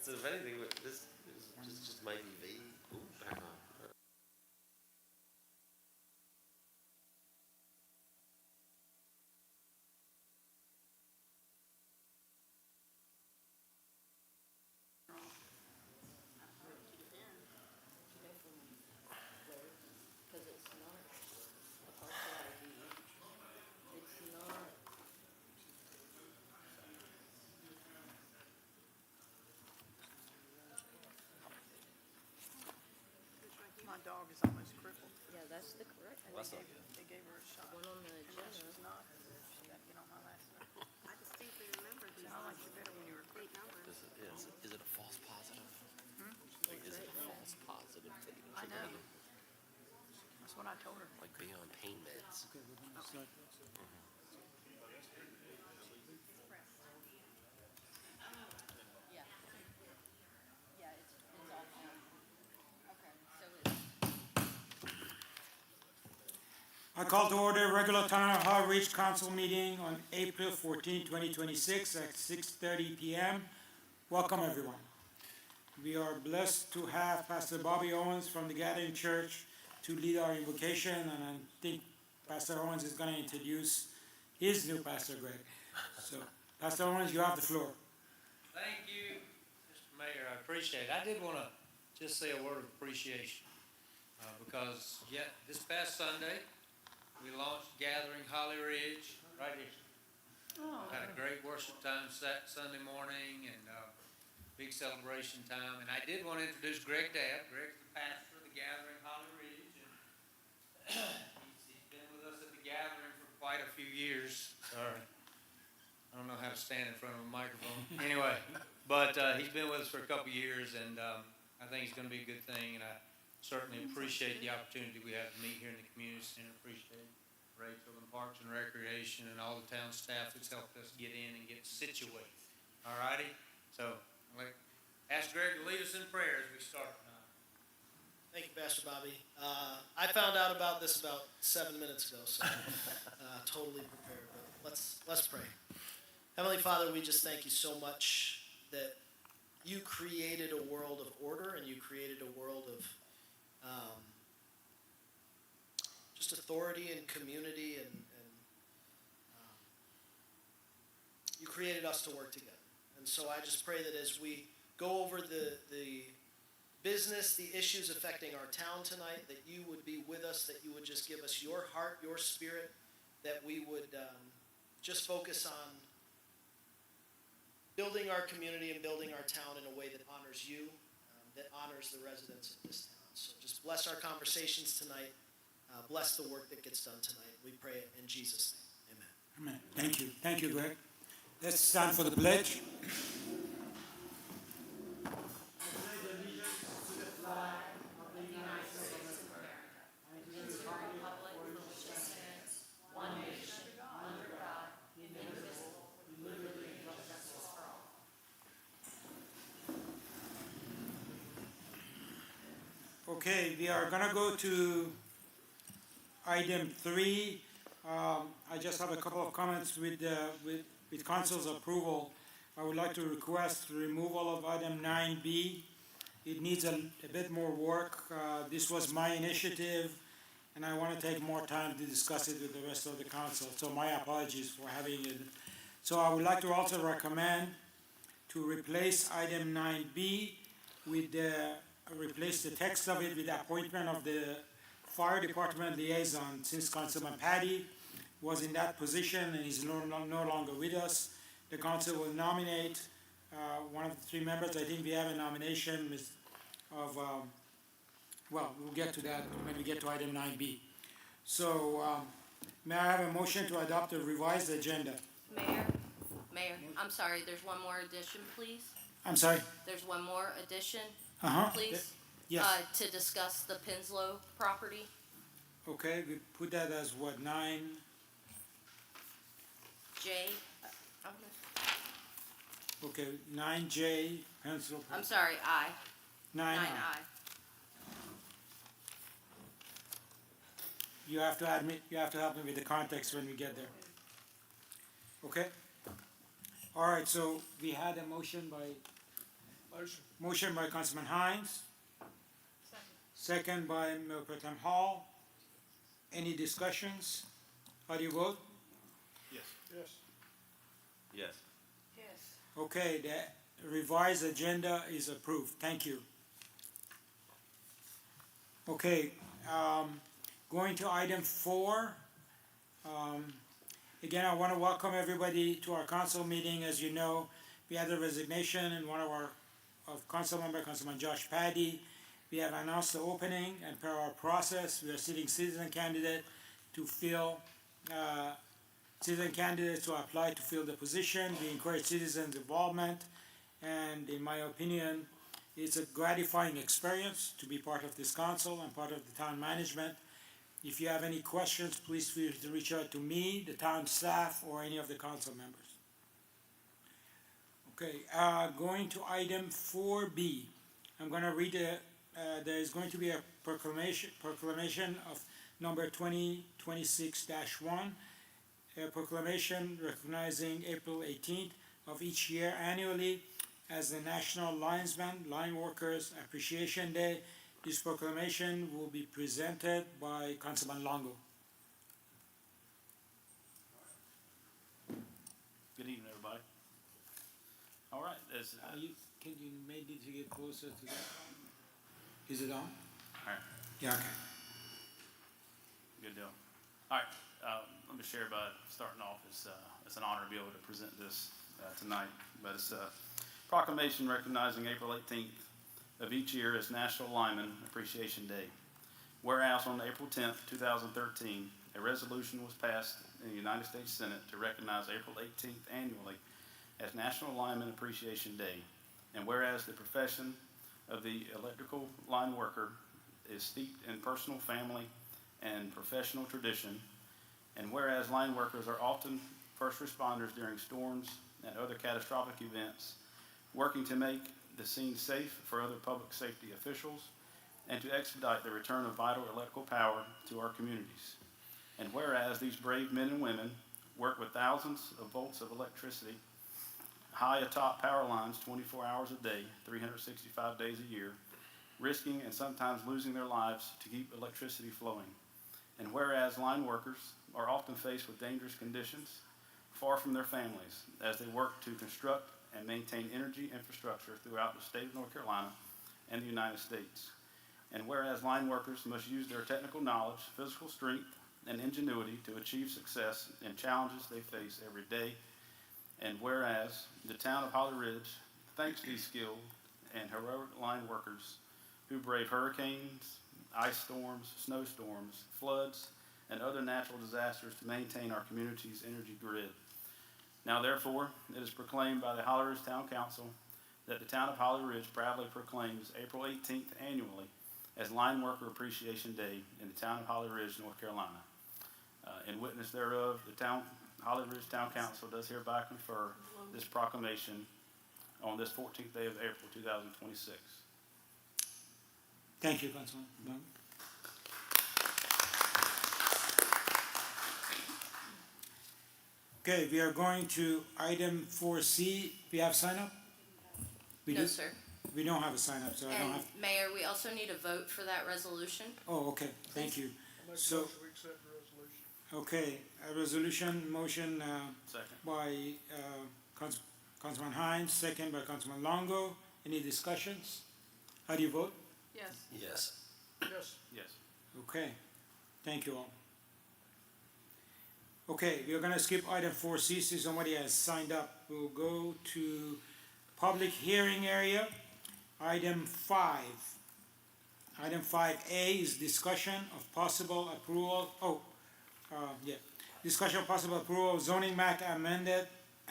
So if anything, this is just my TV. Ooh, back on. Because it's not a parcel ID. It's not. My dog is almost crippled. Yeah, that's the correct And one. they gave her a shot. One on the And now she's agenda. not. She got to get on my last nerve. I distinctly remember these I like you better when you were big crippled. numbers. Is it a false positive? Like, is it a false positive thing? I know. That's what I told her. Like being on pain meds. Yeah. Yeah, it's all fine. Okay, so it's. I call to order regular Town Hall Ridge Council meeting on April 14, 2026 at 6:30 p.m. Welcome, everyone. We are blessed to have Pastor Bobby Owens from the Gathering Church to lead our invocation, and I think Pastor Owens is going to introduce his new pastor, Greg. So, Pastor Owens, you have the floor. Thank you, Mr. Mayor, I appreciate it. I did want to just say a word of appreciation, because, this past Sunday, we launched Gathering Holly Ridge, right here. Had a great worship time Sunday morning, and big celebration time, and I did want to introduce Greg Dabb. Greg's the pastor of the Gathering Holly Ridge, and he's been with us at the Gathering for quite a few years. Sorry. I don't know how to stand in front of a microphone. Anyway, but he's been with us for a couple of years, and I think it's going to be a good thing. And I certainly appreciate the opportunity we have to meet here in the community center. Appreciate Rachel and Parks and Recreation and all the town staff that's helped us get in and get situated. All righty? So I'll ask Greg to lead us in prayer as we start tonight. Thank you, Pastor Bobby. I found out about this about 7 minutes ago, so totally prepared. But let's pray. Heavenly Father, we just thank you so much that you created a world of order and you created a world of just authority and community, and you created us to work together. And so I just pray that as we go over the business, the issues affecting our town tonight, that you would be with us, that you would just give us your heart, your spirit, that we would just focus on building our community and building our town in a way that honors you, that honors the residents of this town. So just bless our conversations tonight. Bless the work that gets done tonight. We pray it in Jesus' name. Amen. Amen. Thank you. Thank you, Greg. Let's stand for the pledge. Okay, we are gonna go to item 3. I just have a couple of comments with council's approval. I would like to request removal of item 9B. It needs a bit more work. This was my initiative, and I want to take more time to discuss it with the rest of the council. So my apologies for having it. So I would like to also recommend to replace item 9B with replace the text of it with the appointment of the fire department liaison, since Councilman Patty was in that position and is no longer with us. The council will nominate one of the 3 members. I think we have a nomination of, well, we'll get to that when we get to item 9B. So may I have a motion to adopt a revised agenda? Mayor, I'm sorry, there's one more addition, please. I'm sorry? There's one more addition, Uh-huh. please. Yes. To discuss the Pinslow property. Okay, we put that as what, 9? J, Okay, 9J, pencil. I'm sorry, I. 9I. 9I. You have to help me with the context when we get there. Okay? All right, so we had a motion by Motion. Motion by Councilman Hines, second by Mayor Pro Tem Hall. Any discussions? How do you vote? Yes. Yes. Yes. Okay, the revised agenda is approved. Thank you. Okay, going to item 4. Again, I want to welcome everybody to our council meeting. As you know, we had a resignation in one of our council member, Councilman Josh Paddy. We have announced the opening, and per our process, we are seeking citizen candidate to fill, citizen candidates to apply to fill the position. We encourage citizens' involvement, and in my opinion, it's a gratifying experience to be part of this council and part of the town management. If you have any questions, please feel free to reach out to me, the town staff, or any of the council members. Okay, going to item 4B. I'm gonna read there is going to be a proclamation of number 2026-1, a proclamation recognizing April 18th of each year annually as the National Linesman Line Workers Appreciation Day. This proclamation will be presented by Councilman Longo. Good evening, everybody. All right, Can you maybe to get closer to that? Is it on? all right, Yeah, okay. good deal. All right, let me share by starting off. It's an honor to be able to present this tonight. But it's a proclamation recognizing April 18th of each year as National Lineman Appreciation Day. Whereas on April 10th, 2013, a resolution was passed in the United States Senate to recognize April 18th annually as National Lineman Appreciation Day. And whereas the profession of the electrical line worker is steeped in personal, family, and professional tradition, and whereas line workers are often first responders during storms and other catastrophic events, working to make the scene safe for other public safety officials and to expedite the return of vital electrical power to our communities. And whereas these brave men and women work with thousands of volts of electricity high atop power lines 24 hours a day, 365 days a year, risking and sometimes losing their lives to keep electricity flowing. And whereas line workers are often faced with dangerous conditions far from their families as they work to construct and maintain energy infrastructure throughout the state of North Carolina and the United States. And whereas line workers must use their technical knowledge, physical strength, and ingenuity to achieve success in challenges they face every day. And whereas the town of Holly Ridge thanks these skilled and heroic line workers who brave hurricanes, ice storms, snowstorms, floods, and other natural disasters to maintain our community's energy grid. Now therefore, it is proclaimed by the Holly Ridge Town Council that the town of Holly Ridge proudly proclaims April 18th annually as Line Worker Appreciation Day in the town of Holly Ridge, North Carolina. In witness thereof, the Holly Ridge Town Council does hereby confer this proclamation on this 14th day of April 2026. Thank you, Councilman. Okay, we are going to item 4C. We have sign up? We No, do? sir. We don't have a sign up, so I don't And have, Mayor, we also need a vote for that resolution. oh, okay, thank you. Make a So- motion we accept the resolution. Okay, a resolution motion Second. by Councilman Hines, second by Councilman Longo. Any discussions? How do you vote? Yes. Yes. Yes. Yes. Okay, thank you all. Okay, we are gonna skip item 4C, since somebody has signed up. We'll go to public hearing area. Item 5. Item 5A is discussion of possible approval, discussion of possible approval of zoning map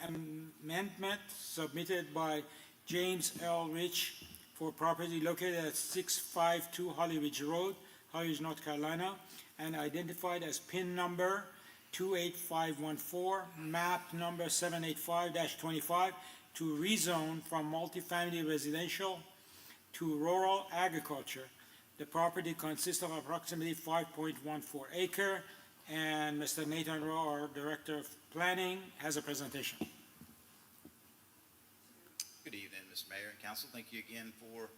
amendment submitted by James L. Rich for property located at 652 Holly Ridge Road, Holly Ridge, North Carolina, and identified as PIN number 28514, map number 785-25, to rezone from multifamily residential to rural agriculture. The property consists of approximately 5.14 acre, and Mr. Nathan Rowe, our Director of Planning, has a presentation. Good evening, Mr. Mayor and Council. Thank you again for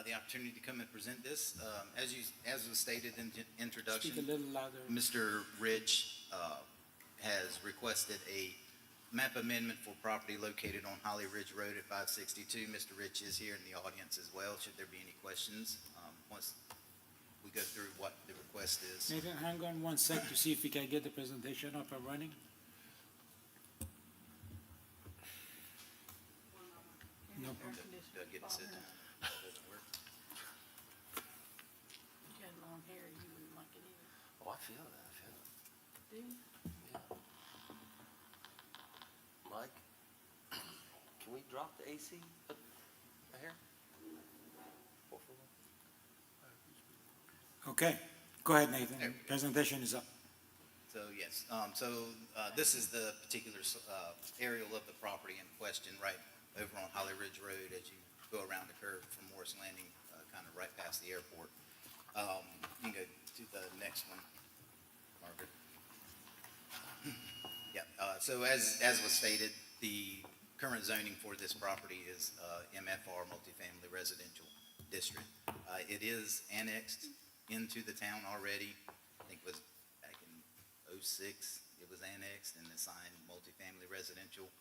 the opportunity to come and present this. As was stated in the Speak introduction, a little louder. Mr. Rich has requested a map amendment for property located on Holly Ridge Road at 562. Mr. Rich is here in the audience as well, should there be any questions, once we go through what the request is. Nathan, hang on one sec to see if we can get the presentation up and running. No problem. Do I get to sit down? Doesn't work. You had long hair, you wouldn't like it either. Oh, I feel that, I feel it. Do you? Yeah. Mike, can we drop the AC a hair? 441? Okay, go ahead, Nathan. There we go. Presentation is up. So, yes, this is the particular aerial of the property in question, right over on Holly Ridge Road as you go around the curve from Morris Landing, kind of right past the airport. You can go to the next one, Margaret. Yeah, so as was stated, the current zoning for this property is MFR, Multifamily Residential District. It is annexed into the town already. I think it was back in '06, it was annexed and assigned multifamily residential.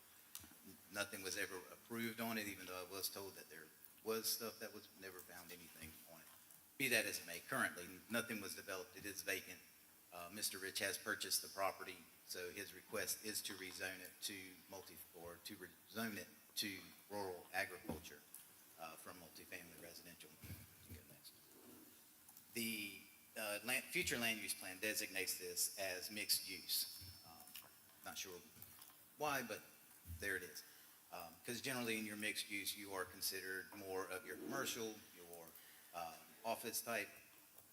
Nothing was ever approved on it, even though I was told that there was stuff that was, never found anything on it. Be that as it may, currently, nothing was developed. It is vacant. Mr. Rich has purchased the property, so his request is to rezone it to rezone it to rural agriculture, from multifamily residential. You can go next. The future land use plan designates this as mixed use. Not sure why, but there it is. Because generally in your mixed use, you are considered more of your commercial, your office type,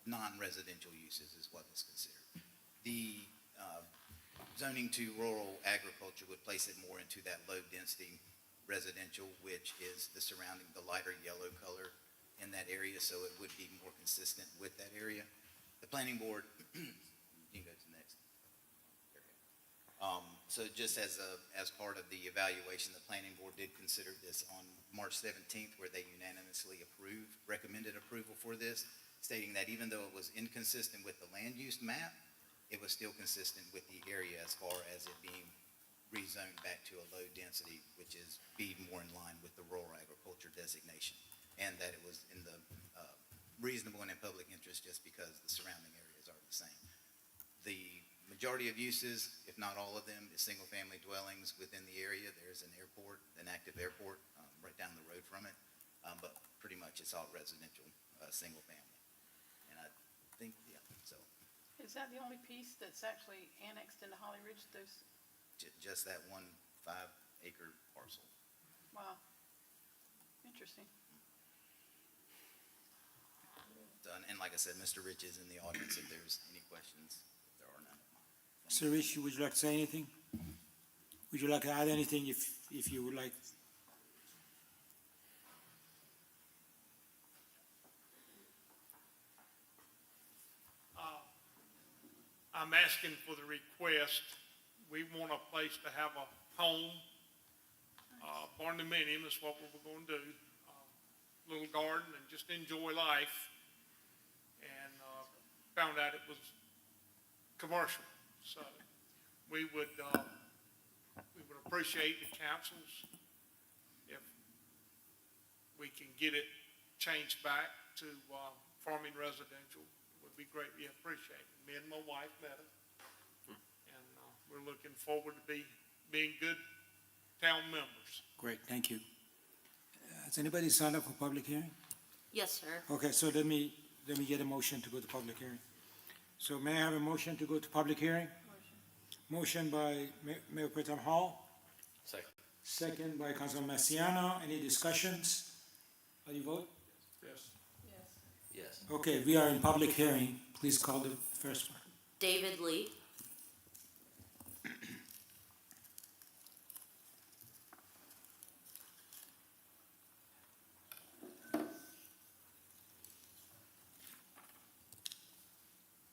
non-residential uses is what is considered. The zoning to rural agriculture would place it more into that low-density residential, which is the surrounding, the lighter yellow color in that area, so it would be more consistent with that area. The planning board, you can go to the next. There we go. So just as part of the evaluation, the planning board did consider this on March 17th, where they unanimously recommended approval for this, stating that even though it was inconsistent with the land use map, it was still consistent with the area as far as it being rezoned back to a low density, which is be more in line with the rural agriculture designation, and that it was in the reasonable and in public interest just because the surrounding areas are the same. The majority of uses, if not all of them, is single-family dwellings within the area. There's an airport, an active airport, right down the road from it, but pretty much it's all residential, single-family. And I think, yeah, so Is that the only piece that's actually annexed into Holly Ridge, those, just that 1 5-acre parcel. wow, interesting. So, and like I said, Mr. Rich is in the audience if there's any questions. If there are none. Sir Rich, would you like to say anything? Would you like to add anything if you would like? I'm asking for the request. We want a place to have a home. Barndominium is what we're going to do. Little garden and just enjoy life. And found out it was commercial. So we would appreciate the councils if we can get it changed back to farming residential. Would be greatly appreciated. Me and my wife met her, and we're looking forward to being good town members. Great, thank you. Has anybody signed up for public hearing? Yes, sir. Okay, so let me get a motion to go to public hearing. So may I have a motion to go to public hearing? Motion by Mayor Pro Tem Hall, Second. second by Councilman Masiano. Any discussions? How do you vote? Yes. Yes. Okay, we are in public hearing. Please call the first one. David Lee.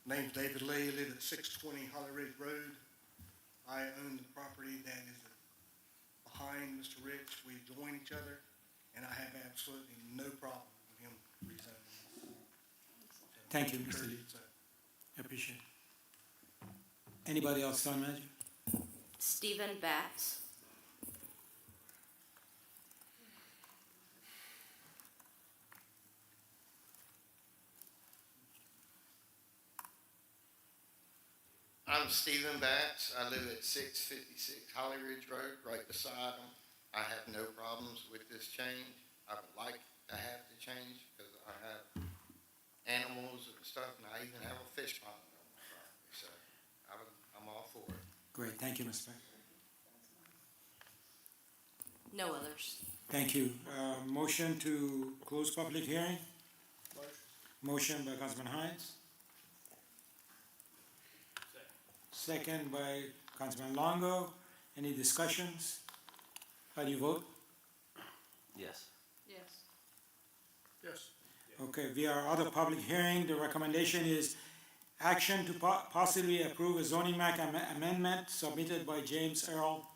Name's David Lee, live at 620 Holly Ridge Road. I own the property that is behind Mr. Rich. We join each other, and I have absolutely no problem with him rezoning. Thank you, Mr. Lee. So, I appreciate it. Anybody else, Town Manager? Stephen Batts. I'm Stephen Batts. I live at 656 Holly Ridge Road, right beside them. I have no problems with this change. I would like to have the change because I have animals and stuff, and I even have a fish pond on my property. So I'm all for it. Great, thank you, Mr. Beck. No others. Thank you. Motion to close public hearing? Motion by Councilman Hines. Second by Councilman Longo. Any discussions? How do you vote? Yes. Yes. Yes. Okay, via our other public hearing, the recommendation is action to possibly approve a zoning map amendment submitted by James Earl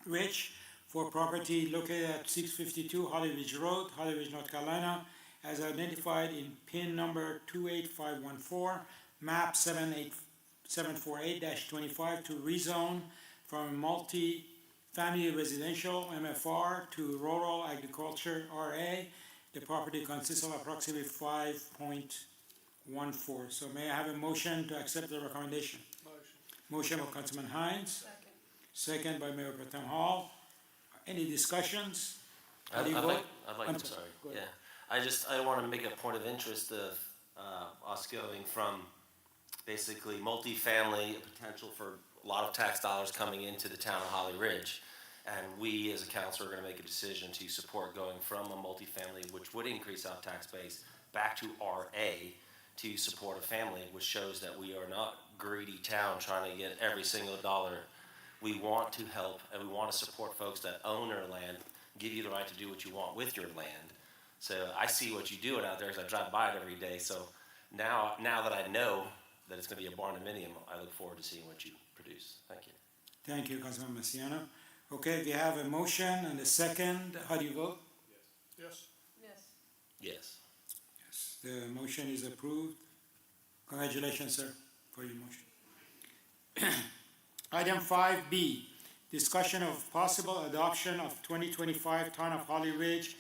Rich for property located at 652 Holly Ridge Road, Holly Ridge, North Carolina, as identified in PIN number 28514, map 748-25 to rezone from multi-family residential MFR to rural agriculture RA. The property consists of approximately 5.14. So may I have a motion to accept the recommendation? Motion by Councilman Hines. Second by Mayor Pro Tem Hall. Any discussions? How do you vote? I'm Sorry, Go ahead. yeah. I want to make a point of interest of, us going from basically multifamily, a potential for a lot of tax dollars coming into the town of Holly Ridge. And we, as a council, are gonna make a decision to support going from a multifamily, which would increase our tax base, back to RA to support a family, which shows that we are not greedy town trying to get every single dollar. We want to help and we want to support folks that own their land, give you the right to do what you want with your land. So I see what you're doing out there as I drive by it every day. So now that I know that it's gonna be a barndominium, I look forward to seeing what you produce. Thank you. Thank you, Councilman Masiano. Okay, we have a motion and a second. How do you vote? Yes. Yes. Yes. Yes. The motion is approved. Congratulations, sir, for your motion. Item 5B, discussion of possible adoption of 2025 Town of Holly Ridge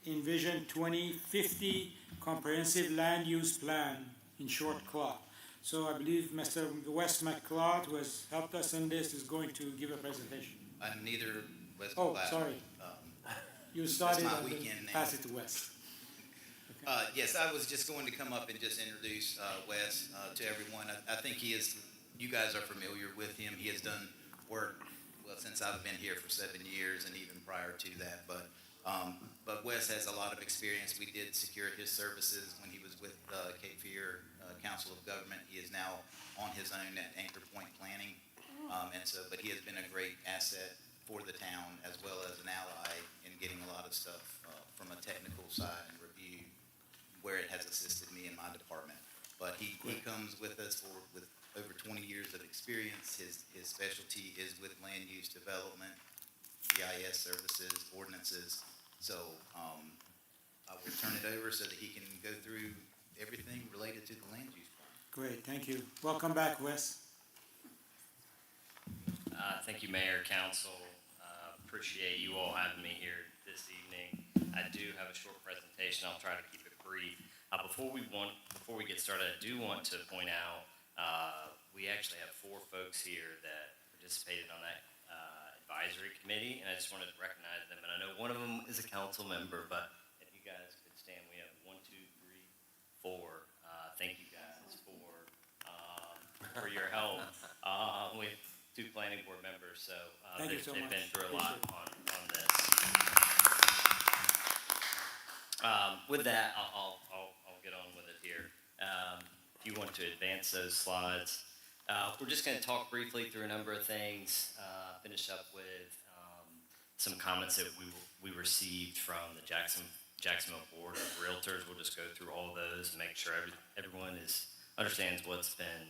Envision 2050 Comprehensive Land Use Plan, in short, CLOP. So I believe Mr. Wes McLeod, who has helped us in this, is going to give a presentation. I'm neither Wes Oh, McLeod. sorry. um, You started my and then weekend name. pass it to Wes. Yes, I was just going to come up and just introduce Wes to everyone. I think you guys are familiar with him. He has done work, well, since I've been here for 7 years and even prior to that. But Wes has a lot of experience. We did secure his services when he was with Cape Fear Council of Government. He is now on his own at Anchor Point Planning. But he has been a great asset for the town as well as an ally in getting a lot of stuff from a technical side and review where it has assisted me in my department. But he comes with us with over 20 years of experience. His specialty is with land use development, GIS services, ordinances. So I will turn it over so that he can go through everything related to the land use plan. Great, thank you. Welcome back, Wes. Thank you, Mayor, Council. Appreciate you all having me here this evening. I do have a short presentation. I'll try to keep it brief. Before we get started, I do want to point out, we actually have 4 folks here that participated on that advisory committee, and I just wanted to recognize them. And I know one of them is a council member, but if you guys could stand, we have 1, 2, 3, 4. Thank you guys for your help with 2 planning board members. So Thank you so they've much. been through a lot on this. With that, I'll get on with it here. If you want to advance those slides. We're just going to talk briefly through a number of things, finish up with some comments that we received from the Jacksonville Board of Realtors. We'll just go through all of those and make sure everyone understands what's been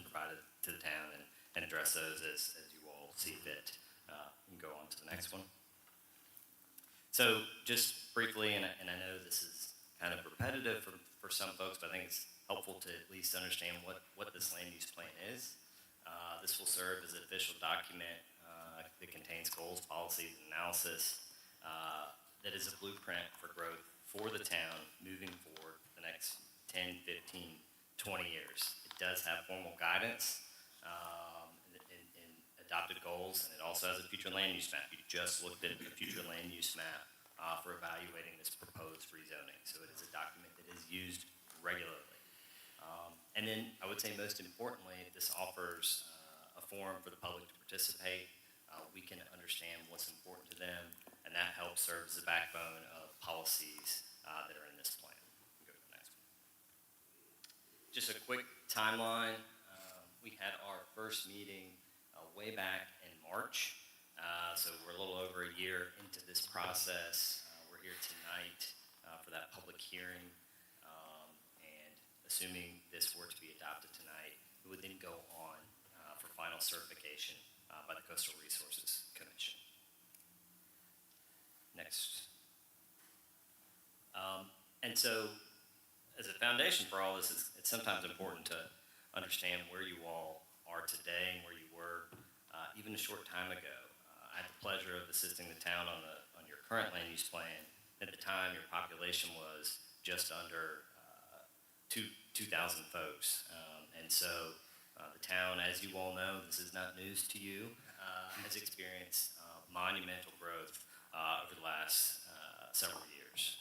provided to the town and address those as you all see fit. You can go on to the next one. So just briefly, and I know this is kind of repetitive for some folks, but I think it's helpful to at least understand what this land use plan is. This will serve as an official document that contains goals, policies, and analysis that is a blueprint for growth for the town moving forward the next 10, 15, 20 years. It does have formal guidance and adopted goals, and it also has a future land use map. You just looked at the future land use map for evaluating this proposed rezoning. So it is a document that is used regularly. And then I would say most importantly, this offers a forum for the public to participate. We can understand what's important to them, and that helps serve as the backbone of policies that are in this plan. Go to the next one. Just a quick timeline. We had our first meeting way back in March. So we're a little over a year into this process. We're here tonight for that public hearing. And assuming this were to be adopted tonight, it would then go on for final certification by the Coastal Resources Commission. Next. And so, as a foundation for all this, it's sometimes important to understand where you all are today and where you were even a short time ago. I had the pleasure of assisting the town on your current land use plan. At the time, your population was just under 2,000 folks. And so the town, as you all know, this is not news to you, has experienced monumental growth over the last several years.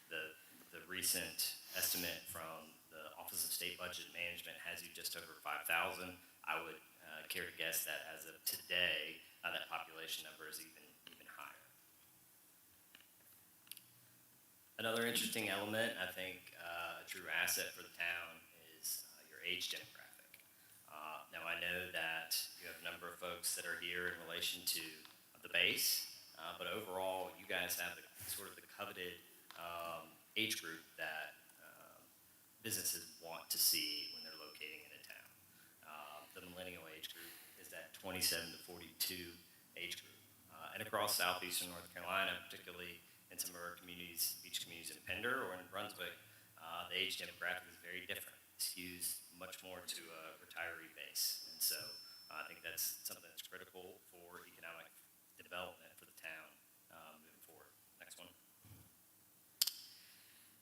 The recent estimate from the Office of State Budget Management has you just over 5,000. I would care to guess that as of today, that population number is even higher. Another interesting element, I think a true asset for the town is your age demographic. Now I know that you have a number of folks that are here in relation to the base, but overall you guys have the sort of the coveted age group that businesses want to see when they're locating in a town. The millennial age group is that 27 to 42 age group. And across southeastern North Carolina, particularly in some of our communities, beach communities in Pender or in Brunswick, the age demographic is very different. It skews much more to a retiree base. And so I think that's something that's critical for economic development for the town moving forward. Next one.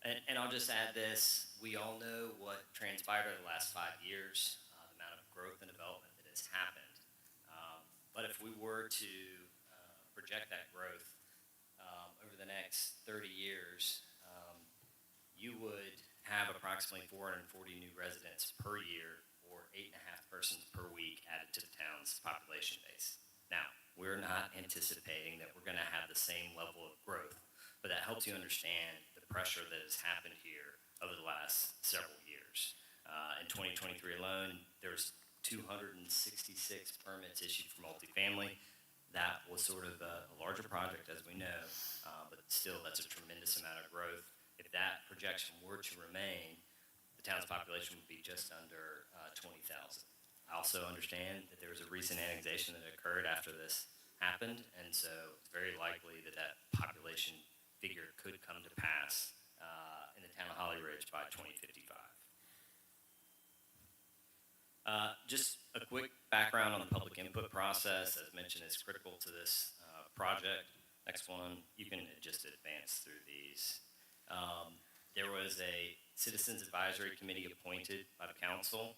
And I'll just add this. We all know what transpired over the last 5 years, the amount of growth and development that has happened. But if we were to project that growth over the next 30 years, you would have approximately 440 new residents per year or 8.5 persons per week added to the town's population base. Now, we're not anticipating that we're going to have the same level of growth, but that helps you understand the pressure that has happened here over the last several years. In 2023 alone, there's 266 permits issued for multifamily. That was sort of a larger project, as we know, but still, that's a tremendous amount of growth. If that projection were to remain, the town's population would be just under 20,000. I also understand that there was a recent annexation that occurred after this happened, and so it's very likely that that population figure could come to pass in the town of Holly Ridge by 2055. Just a quick background on the public input process. As mentioned, is critical to this project. Next one, you can just advance through these. There was a Citizens Advisory Committee appointed by the council.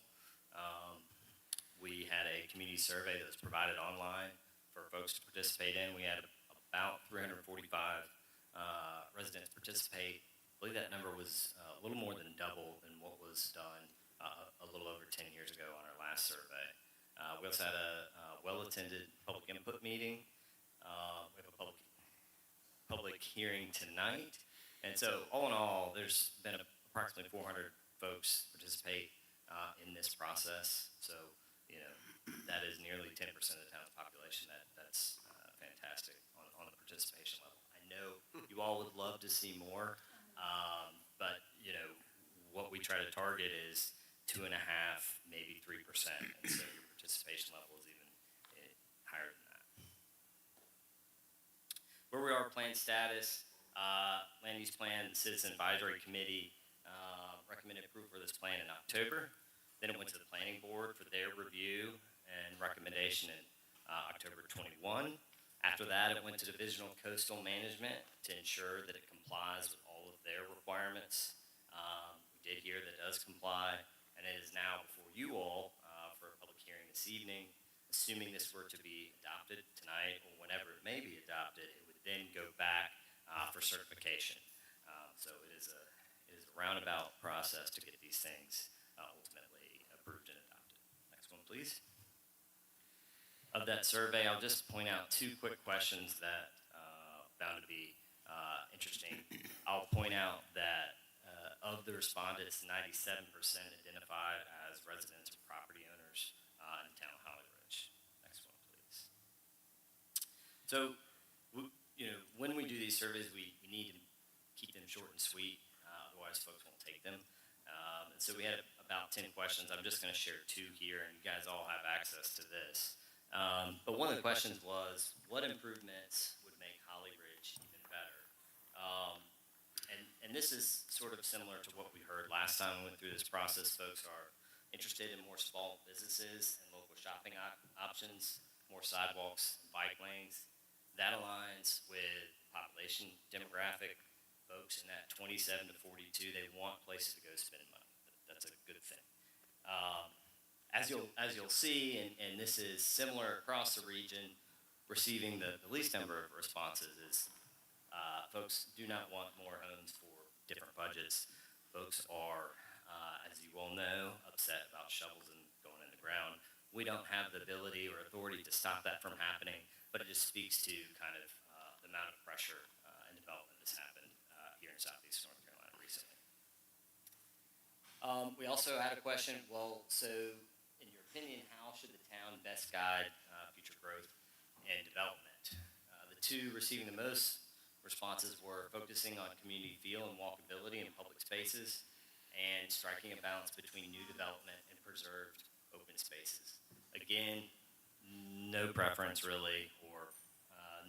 We had a community survey that was provided online for folks to participate in. We had about 345 residents participate. I believe that number was a little more than double than what was done a little over 10 years ago on our last survey. We also had a well-attended public input meeting. We have a public hearing tonight. And so all in all, there's been approximately 400 folks participate in this process. So, that is nearly 10% of the town's population. That's fantastic on the participation level. I know you all would love to see more, but, what we try to target is 2.5, maybe 3%. And so your participation level is even higher than that. where we are, plan status, land use plan, citizen advisory committee, recommended approval for this plan in October. Then it went to the planning board for their review and recommendation in, October 21. After that, it went to Divisional Coastal Management to ensure that it complies with all of their requirements. We did hear that it does comply, and it is now before you all, for a public hearing this evening. Assuming this were to be adopted tonight or whenever it may be adopted, it would then go back for certification. So it is a roundabout process to get these things ultimately approved and adopted. Next one, please. Of that survey, I'll just point out two quick questions that found to be interesting. I'll point out that of the respondents, 97% identified as residents or property owners in the town of Holly Ridge. Next one, please. So, when we do these surveys, we need to keep them short and sweet, otherwise folks won't take them. And so we had about 10 questions. I'm just going to share two here, and you guys all have access to this. But one of the questions was, what improvements would make Holly Ridge even better? And this is sort of similar to what we heard last time we went through this process. Folks are interested in more small businesses and local shopping options, more sidewalks and bike lanes. That aligns with population demographic. Folks in that 27 to 42, they want places to go spend money. That's a good thing. As you'll see, and this is similar across the region, receiving the least number of responses is folks do not want more homes for different budgets. Folks are, as you all know, upset about shovels and going in the ground. We don't have the ability or authority to stop that from happening, but it just speaks to kind of the amount of pressure and development that's happened here in Southeast North Carolina recently. We also had a question, well, so in your opinion, how should the town best guide future growth and development? The two receiving the most responses were focusing on community feel and walkability in public spaces and striking a balance between new development and preserved open spaces. Again, no preference really, or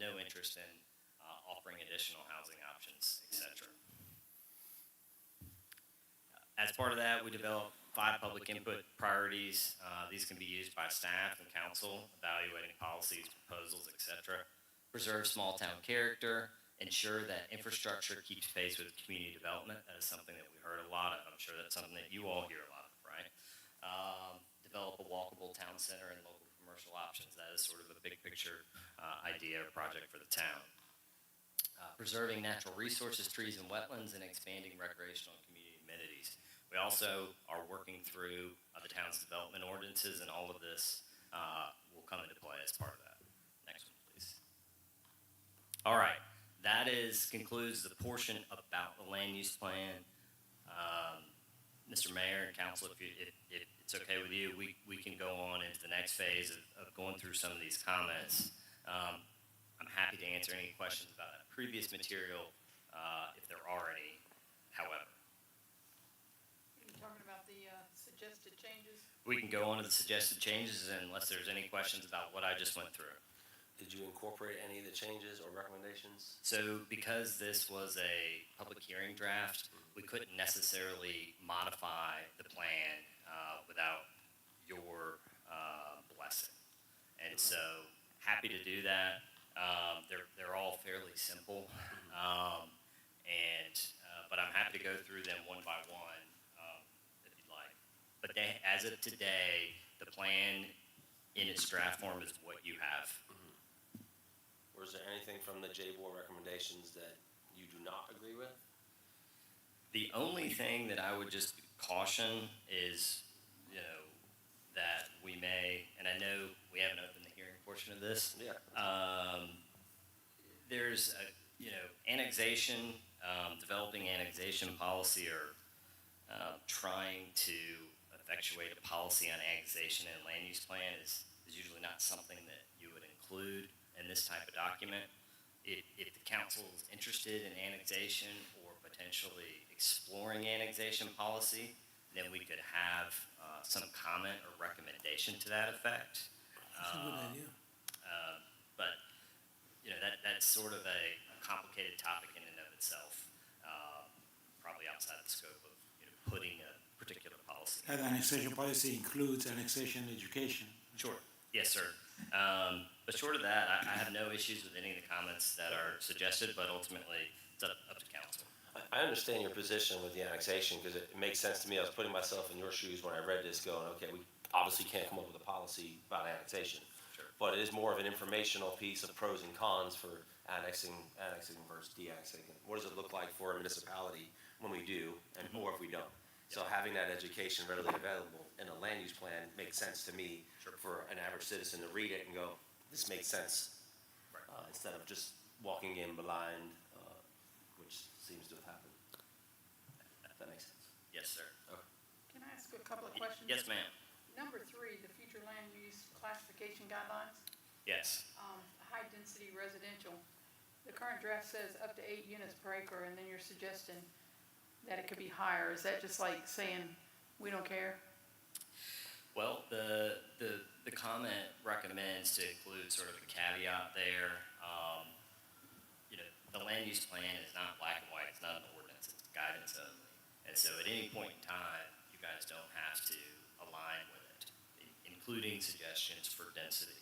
no interest in offering additional housing options, etc. As part of that, we developed 5 public input priorities. These can be used by staff and council, evaluating policies, proposals, etc. Preserve small town character, ensure that infrastructure keeps pace with community development. That is something that we heard a lot of. I'm sure that's something that you all hear a lot of, right? Develop a walkable town center and local commercial options. That is sort of a big picture idea or project for the town. Preserving natural resources, trees and wetlands, and expanding recreational and community amenities. We also are working through the town's development ordinances, and all of this will come into play as part of that. Next one, please. All right. That concludes the portion about the land use plan. Mr. Mayor and Council, if it's okay with you, we can go on into the next phase of going through some of these comments. I'm happy to answer any questions about that previous material, if there are any, however. Are you talking about the suggested changes? We can go on to the suggested changes unless there's any questions about what I just went through. Did you incorporate any of the changes or recommendations? So because this was a public hearing draft, we couldn't necessarily modify the plan without your blessing. And so happy to do that. They're all fairly simple. But I'm happy to go through them one by one if you'd like. But as of today, the plan in its draft form is what you have. Or is there anything from the J-Board recommendations that you do not agree with? The only thing that I would just caution is, that we may, and I know we haven't opened the hearing portion of this. Yeah. There's annexation, developing annexation policy, or trying to effectuate a policy on annexation and land use plan is usually not something that you would include in this type of document. If the council is interested in annexation or potentially exploring annexation policy, then we could have some comment or recommendation to that effect. That's a good idea. But that's sort of a complicated topic in and of itself, probably outside the scope of, putting a particular policy. That annexation policy includes annexation education. Sure. Yes, sir. But short of that, I have no issues with any of the comments that are suggested, but ultimately, it's up to council. I understand your position with the annexation, because it makes sense to me. I was putting myself in your shoes when I read this, going, okay, we obviously can't come up with a policy about annexation. Sure. But it is more of an informational piece of pros and cons for annexing versus de-annexing. What does it look like for a municipality when we do, or if we don't? So having that education readily available in a land use plan makes sense to me for an average citizen to read it and go, this makes sense. Right. Instead of just walking in blind, which seems to have happened. If that makes sense. Yes, sir. Can I ask a couple of questions? Yes, ma'am. Number 3, the future land use classification guidelines, Yes. high-density residential. The current draft says up to 8 units per acre, and then you're suggesting that it could be higher. Is that just like saying, we don't care? Well, the comment recommends to include sort of a caveat there. The land use plan is not black and white, it's not an ordinance, it's guidance only. And so at any point in time, you guys don't have to align with it, including suggestions for density.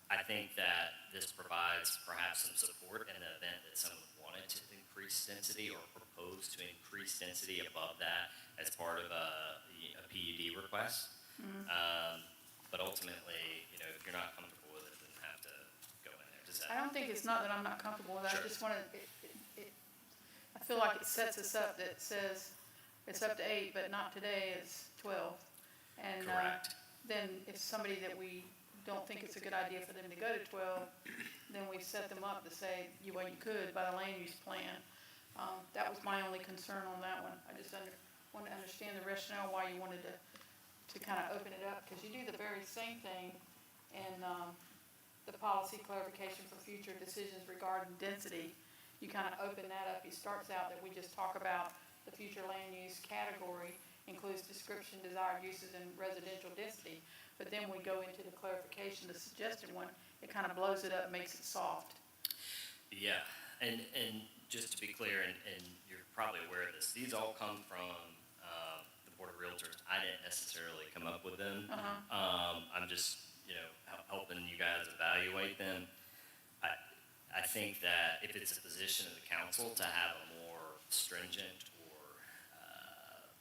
I think that this provides perhaps some support in the event that someone wanted to increase density or propose to increase density above that as part of a PUD request. But ultimately, if you're not comfortable with it, then have to go in there. Does that? I don't think it's not that I'm not comfortable with it. Sure. I just want to, I feel like it sets us up that says it's up to 8, but not today, it's 12. And Correct. then if somebody that we don't think it's a good idea for them to go to 12, then we set them up to say, you could by the land use plan. That was my only concern on that one. I just want to understand the rationale why you wanted to kind of open it up, because you do the very same thing in the policy clarification for future decisions regarding density. You kind of open that up. It starts out that we just talk about the future land use category includes description, desired uses, and residential density. But then we go into the clarification, the suggested one, it kind of blows it up, makes it soft. Yeah, and just to be clear, and you're probably aware of this, these all come from the Board of Realtors. I didn't necessarily come up with them. I'm just, helping you guys evaluate them. I think that if it's a position of the council to have a more stringent or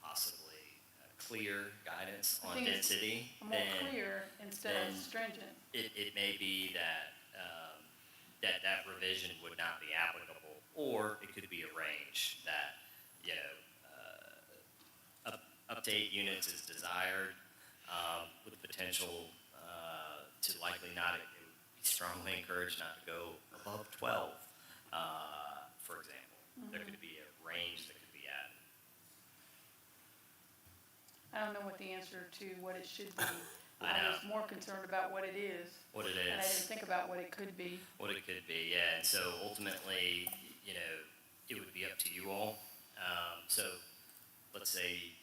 possibly clear guidance I on think it's density, More then clear instead of then- stringent. it may be that that revision would not be applicable, or it could be a range that, up to 8 units is desired, with potential to likely not, it would be strongly encouraged not to go above 12, for example. There could be a range that could be added. I don't know what the answer to what it should be. I was know. more concerned about what it is, What it and I is. didn't think about what it could be. What it could be, yeah, and so ultimately, it would be up to you all. So, let's say,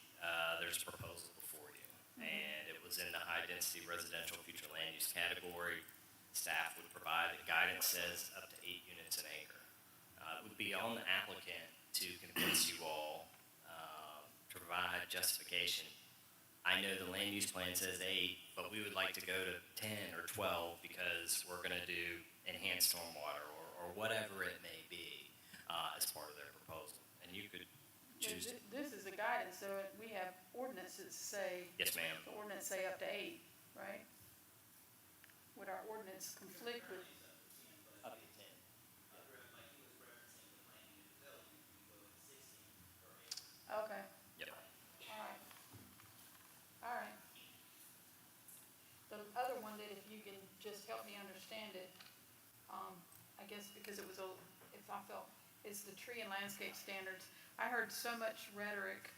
there's a proposal before you, and it was in the high-density residential future land use category. Staff would provide, the guidance says up to 8 units an acre. It would be on the applicant to convince you all, to provide justification. I know the land use plan says 8, but we would like to go to 10 or 12 because we're gonna do enhanced stormwater or whatever it may be, as part of their proposal. And you could choose, This is a guidance, so we have ordinances say, yes, ma'am. the ordinance say up to 8, right? Would our ordinance conflict with, Up to 10. okay, Yep. all right. The other one that if you can just help me understand it, I guess because it was if I felt, is the tree and landscape standards. I heard so much rhetoric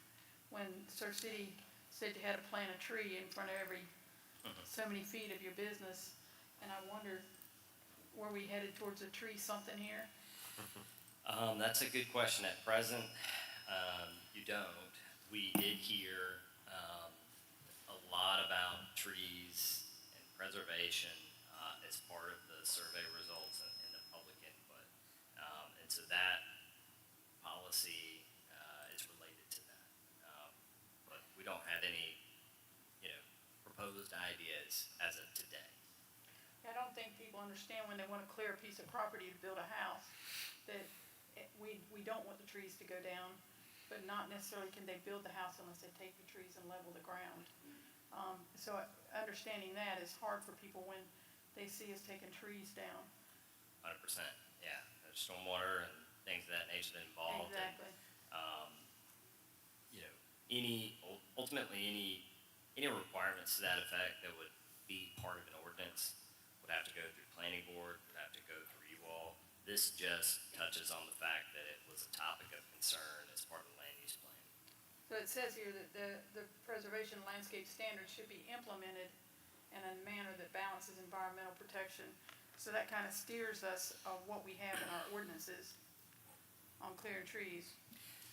when Surf City said you had to plant a tree in front of every so many feet of your business, and I wondered, were we headed towards a tree something here? That's a good question. At present, you don't. We did hear a lot about trees and preservation as part of the survey results and the public input. And so that policy, is related to that. But we don't have any, proposed ideas as of today. I don't think people understand when they wanna clear a piece of property to build a house, that we don't want the trees to go down, but not necessarily can they build the house unless they take the trees and level the ground. So understanding that is hard for people when they see us taking trees down. 100%, yeah. There's stormwater and things of that nature that involved. And, Exactly. ultimately, any requirements to that effect that would be part of an ordinance would have to go through planning board, would have to go through you all. This just touches on the fact that it was a topic of concern as part of the land use plan. So it says here that the preservation landscape standards should be implemented in a manner that balances environmental protection. So that kind of steers us of what we have in our ordinances on clearing trees,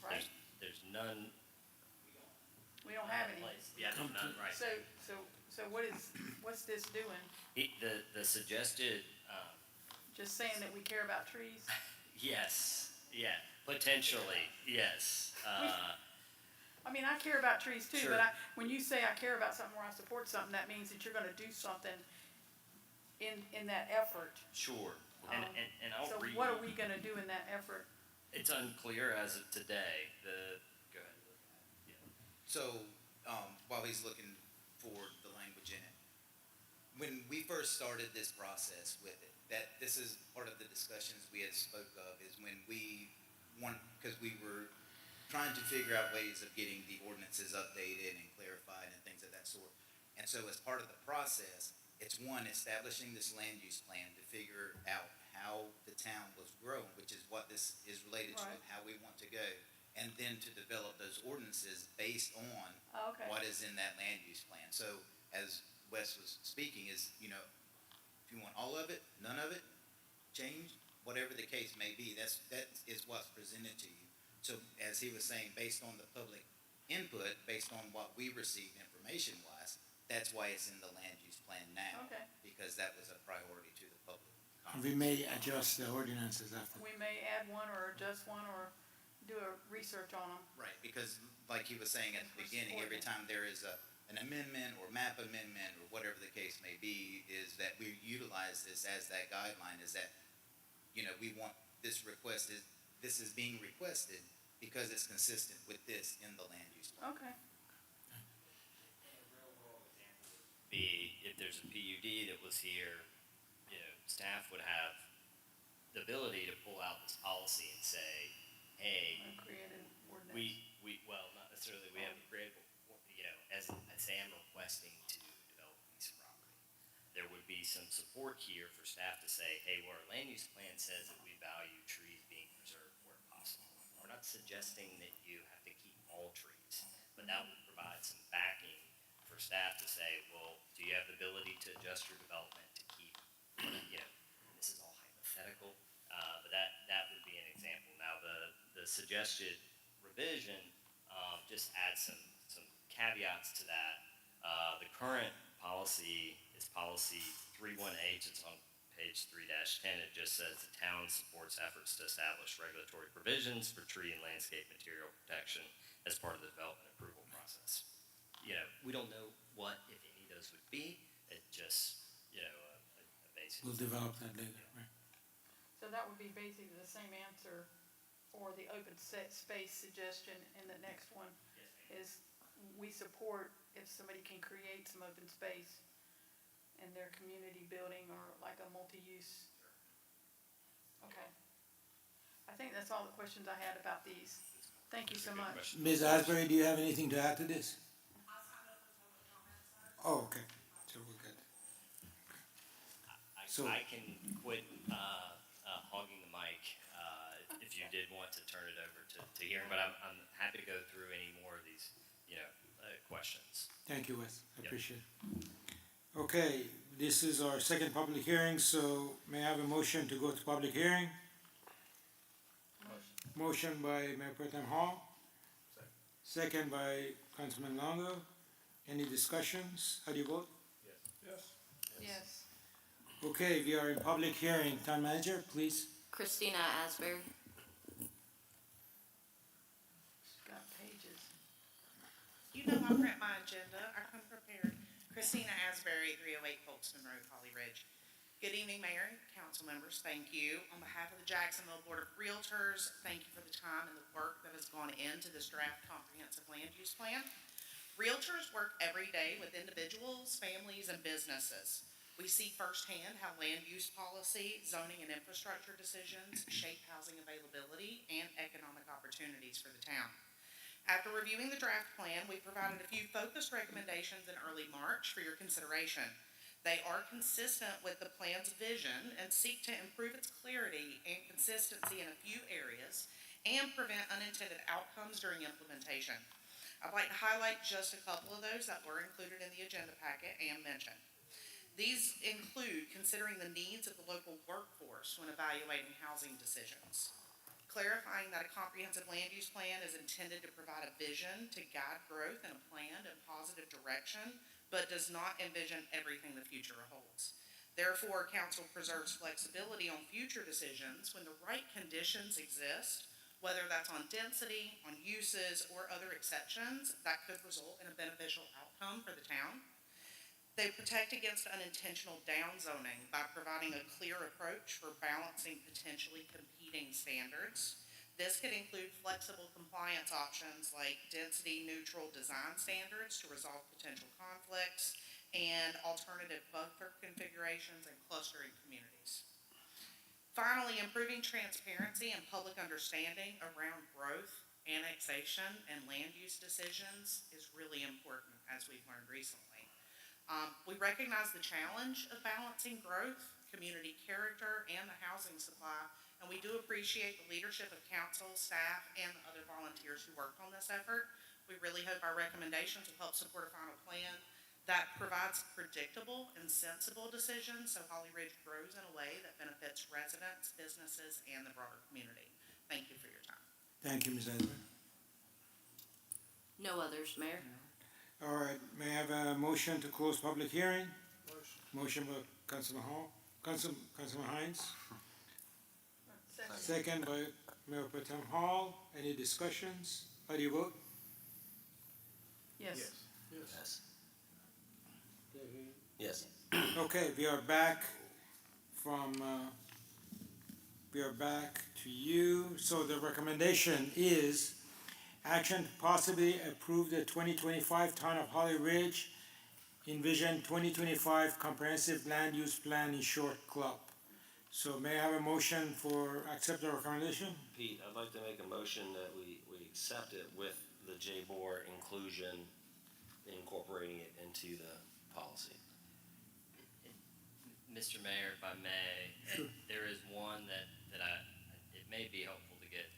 right? There's none. We don't have any. Yeah, there's none, right. So what's this doing? The suggested, Just saying that we care about trees? yes, yeah, potentially, yes. I mean, I care about trees too, Sure. but when you say I care about something or I support something, that means that you're gonna do something in that effort. Sure, and I'll So read. what are we gonna do in that effort? It's unclear as of today. Go ahead. Yeah. So, while he's looking for the language in it, when we first started this process with it, that this is part of the discussions we had spoke of, is when we because we were trying to figure out ways of getting the ordinances updated and clarified and things of that sort. And so as part of the process, it's one, establishing this land use plan to figure out how the town was grown, which is what this is related to, Right. and how we want to go. And then to develop those ordinances based on Oh, okay. what is in that land use plan. So as Wes was speaking is, if you want all of it, none of it, change, whatever the case may be, that is what's presented to you. So as he was saying, based on the public input, based on what we received information wise, that's why it's in the land use plan now. Okay. Because that was a priority to the public. We may adjust the ordinances after. We may add one or adjust one or do a research on them. Right, because like he was saying at the beginning, every time there is an amendment or map amendment or whatever the case may be, is that we utilize this as that guideline, is that, we want this this is being requested because it's consistent with this in the land use plan. Okay. Be if there's a PUD that was here, staff would have the ability to pull out this policy and say, hey, I created ordinance. not necessarily, we haven't created, as I say, I'm requesting to develop a piece of property. There would be some support here for staff to say, hey, well, our land use plan says that we value trees being preserved where possible. We're not suggesting that you have to keep all trees, but that would provide some backing for staff to say, well, do you have the ability to adjust your development to keep, this is all hypothetical, but that would be an example. Now, the suggested revision, just adds some caveats to that. The current policy is policy 31H, it's on page 3-10, it just says the town supports efforts to establish regulatory provisions for tree and landscape material protection as part of the development approval process. We don't know what, if any, those would be, it just, a basic. We'll develop that later, right? So that would be basically the same answer for the open space suggestion in the next one, is we support if somebody can create some open space in their community building or like a multi-use. Okay. I think that's all the questions I had about these. Thank you so much. Ms. Asbury, do you have anything to add to this? Oh, okay, so we're good. So- I can quit hogging the mic if you did want to turn it over to hearing, but I'm happy to go through any more of these, questions. Thank you, Wes, I Yep. appreciate it. Okay, this is our second public hearing, so may I have a motion to go to public hearing? Motion by Mayor Pro Tem Hall. Second by Councilman Longo. Any discussions? How do you vote? Yes. Okay, we are in public hearing. Town manager, please. Christina Asbury. Got pages. You know I print my agenda. I come prepared. Christina Asbury, 308 Folkston Road, Holly Ridge. Good evening, Mayor and council members. Thank you. On behalf of the Jacksonville Board of Realtors, thank you for the time and the work that has gone into this draft comprehensive land use plan. Realtors work every day with individuals, families, and businesses. We see firsthand how land use policy, zoning, and infrastructure decisions shape housing availability and economic opportunities for the town. After reviewing the draft plan, we provided a few focused recommendations in early March for your consideration. They are consistent with the plan's vision and seek to improve its clarity and consistency in a few areas and prevent unintended outcomes during implementation. I'd like to highlight just a couple of those that were included in the agenda packet and mentioned. These include considering the needs of the local workforce when evaluating housing decisions, clarifying that a comprehensive land use plan is intended to provide a vision to guide growth in a planned and positive direction, but does not envision everything the future holds. Therefore, council preserves flexibility on future decisions when the right conditions exist, whether that's on density, on uses, or other exceptions that could result in a beneficial outcome for the town. They protect against unintentional downzoning by providing a clear approach for balancing potentially competing standards. This could include flexible compliance options like density-neutral design standards to resolve potential conflicts and alternative buffer configurations and clustering communities. Finally, improving transparency and public understanding around growth, annexation, and land use decisions is really important, as we've learned recently. We recognize the challenge of balancing growth, community character, and the housing supply, and we do appreciate the leadership of council, staff, and the other volunteers who worked on this effort. We really hope our recommendations will help support a final plan that provides predictable and sensible decisions so Holly Ridge grows in a way that benefits residents, businesses, and the broader community. Thank you for your time. Thank you, Ms. Asbury. No others, Mayor. All right, may I have a motion to close public hearing? Motion by Councilman Hines. Second by Mayor Pro Tem Hall. Any discussions? How do you vote? Yes. Yes. Yes. Okay, we are back to you. So the recommendation is action to possibly approve the 2025 Town of Holly Ridge Envision 2025 Comprehensive Land Use Plan in short club. So may I have a motion for accept the recommendation? Pete, I'd like to make a motion that we accept it with the JBOR inclusion, incorporating it into the policy. Mr. Mayor, if I may, Sure. there is one that it may be helpful to get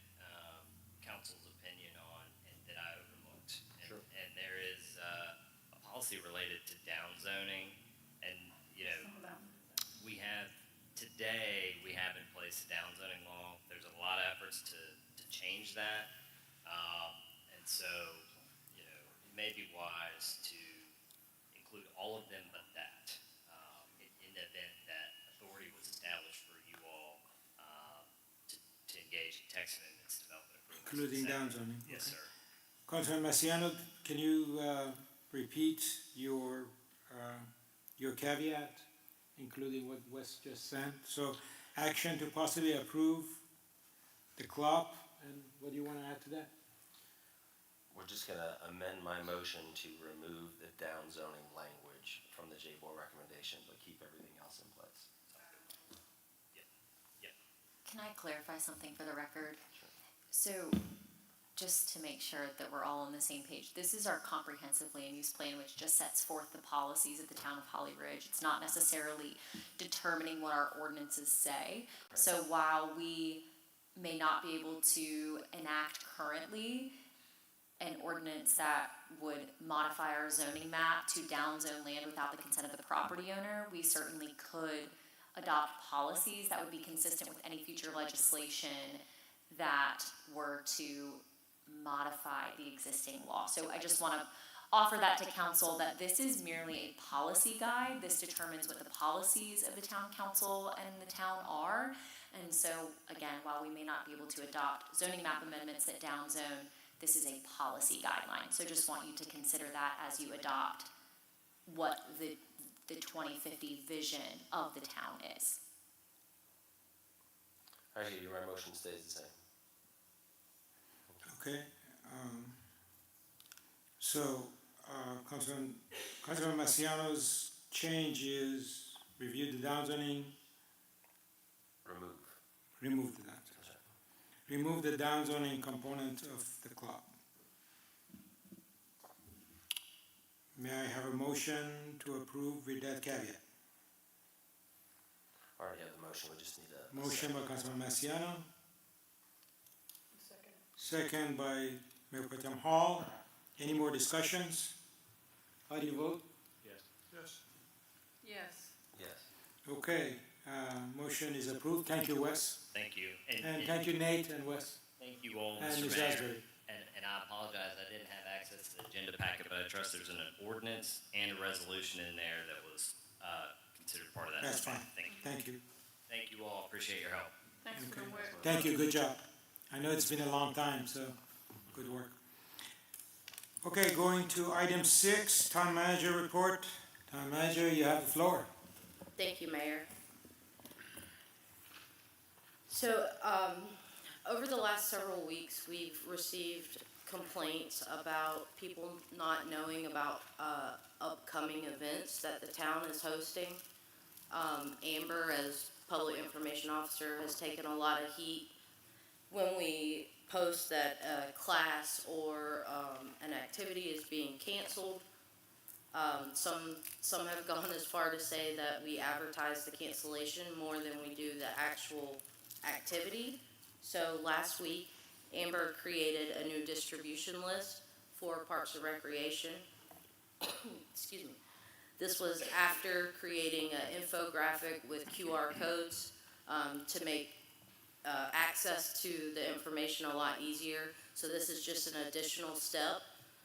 council's opinion on and that I overlooked. Sure. And there is a policy related to downzoning, and, you know, we have in place a downzoning law. There's a lot of efforts to change that. And so, you know, it may be wise to include all of them but that, in the event that authority was established for you all, to engage in text amendments, development approvals. Including et cetera. downzoning, Yes, okay. sir. Councilman Massiano, can you repeat your caveat, including what Wes just sent? So action to possibly approve the club, and what do you want to add to that? We're just gonna amend my motion to remove the downzoning language from the JBOR recommendation, but keep everything else in place. Can I clarify something for the record? Sure. So, just to make sure that we're all on the same page, this is our comprehensive land use plan, which just sets forth the policies of the town of Holly Ridge. It's not necessarily determining what our ordinances say. So while we may not be able to enact currently an ordinance that would modify our zoning map to downzone land without the consent of the property owner, we certainly could adopt policies that would be consistent with any future legislation that were to modify the existing law. So I just want to offer that to council, that this is merely a policy guide. This determines what the policies of the town council and the town are. And so, again, while we may not be able to adopt zoning map amendments that downzone, this is a policy guideline. So just want you to consider that as you adopt what the 2050 vision of the town is. Actually, my motion stays the same. Okay, so, Councilman Marciano's change is review the downzoning, remove the downzoning. Remove the downzoning component of the club. May I have a motion to approve with that caveat? Already have the motion, we just need a. Motion by Councilman Marciano, Second. second by Mayor Pro Tem Hall. Any more discussions? How do you vote? Yes. Yes. Yes. Okay, motion is approved. Thank you, Wes. Thank you. And thank you, Nate and Wes. Thank you all, And Mr. Ms. Mayor. Asbury. And I apologize, I didn't have access to the agenda packet, but I trust there's an ordinance and a resolution in there that was, considered part of that. That's fine. Thank you. Thank you. Thank you all, appreciate your help. Thanks for the work. Thank you, good job. I know it's been a long time, so good work. Okay, going to item 6, Town Manager Report. Town Manager, you have the floor. Thank you, Mayor. So, over the last several weeks, we've received complaints about people not knowing about upcoming events that the town is hosting. Amber, as Public Information Officer, has taken a lot of heat when we post that a class or an activity is being canceled. Some have gone as far to say that we advertise the cancellation more than we do the actual activity. So last week, Amber created a new distribution list for Parks and Recreation. Excuse me. This was after creating an infographic with QR codes to make access to the information a lot easier. So this is just an additional step.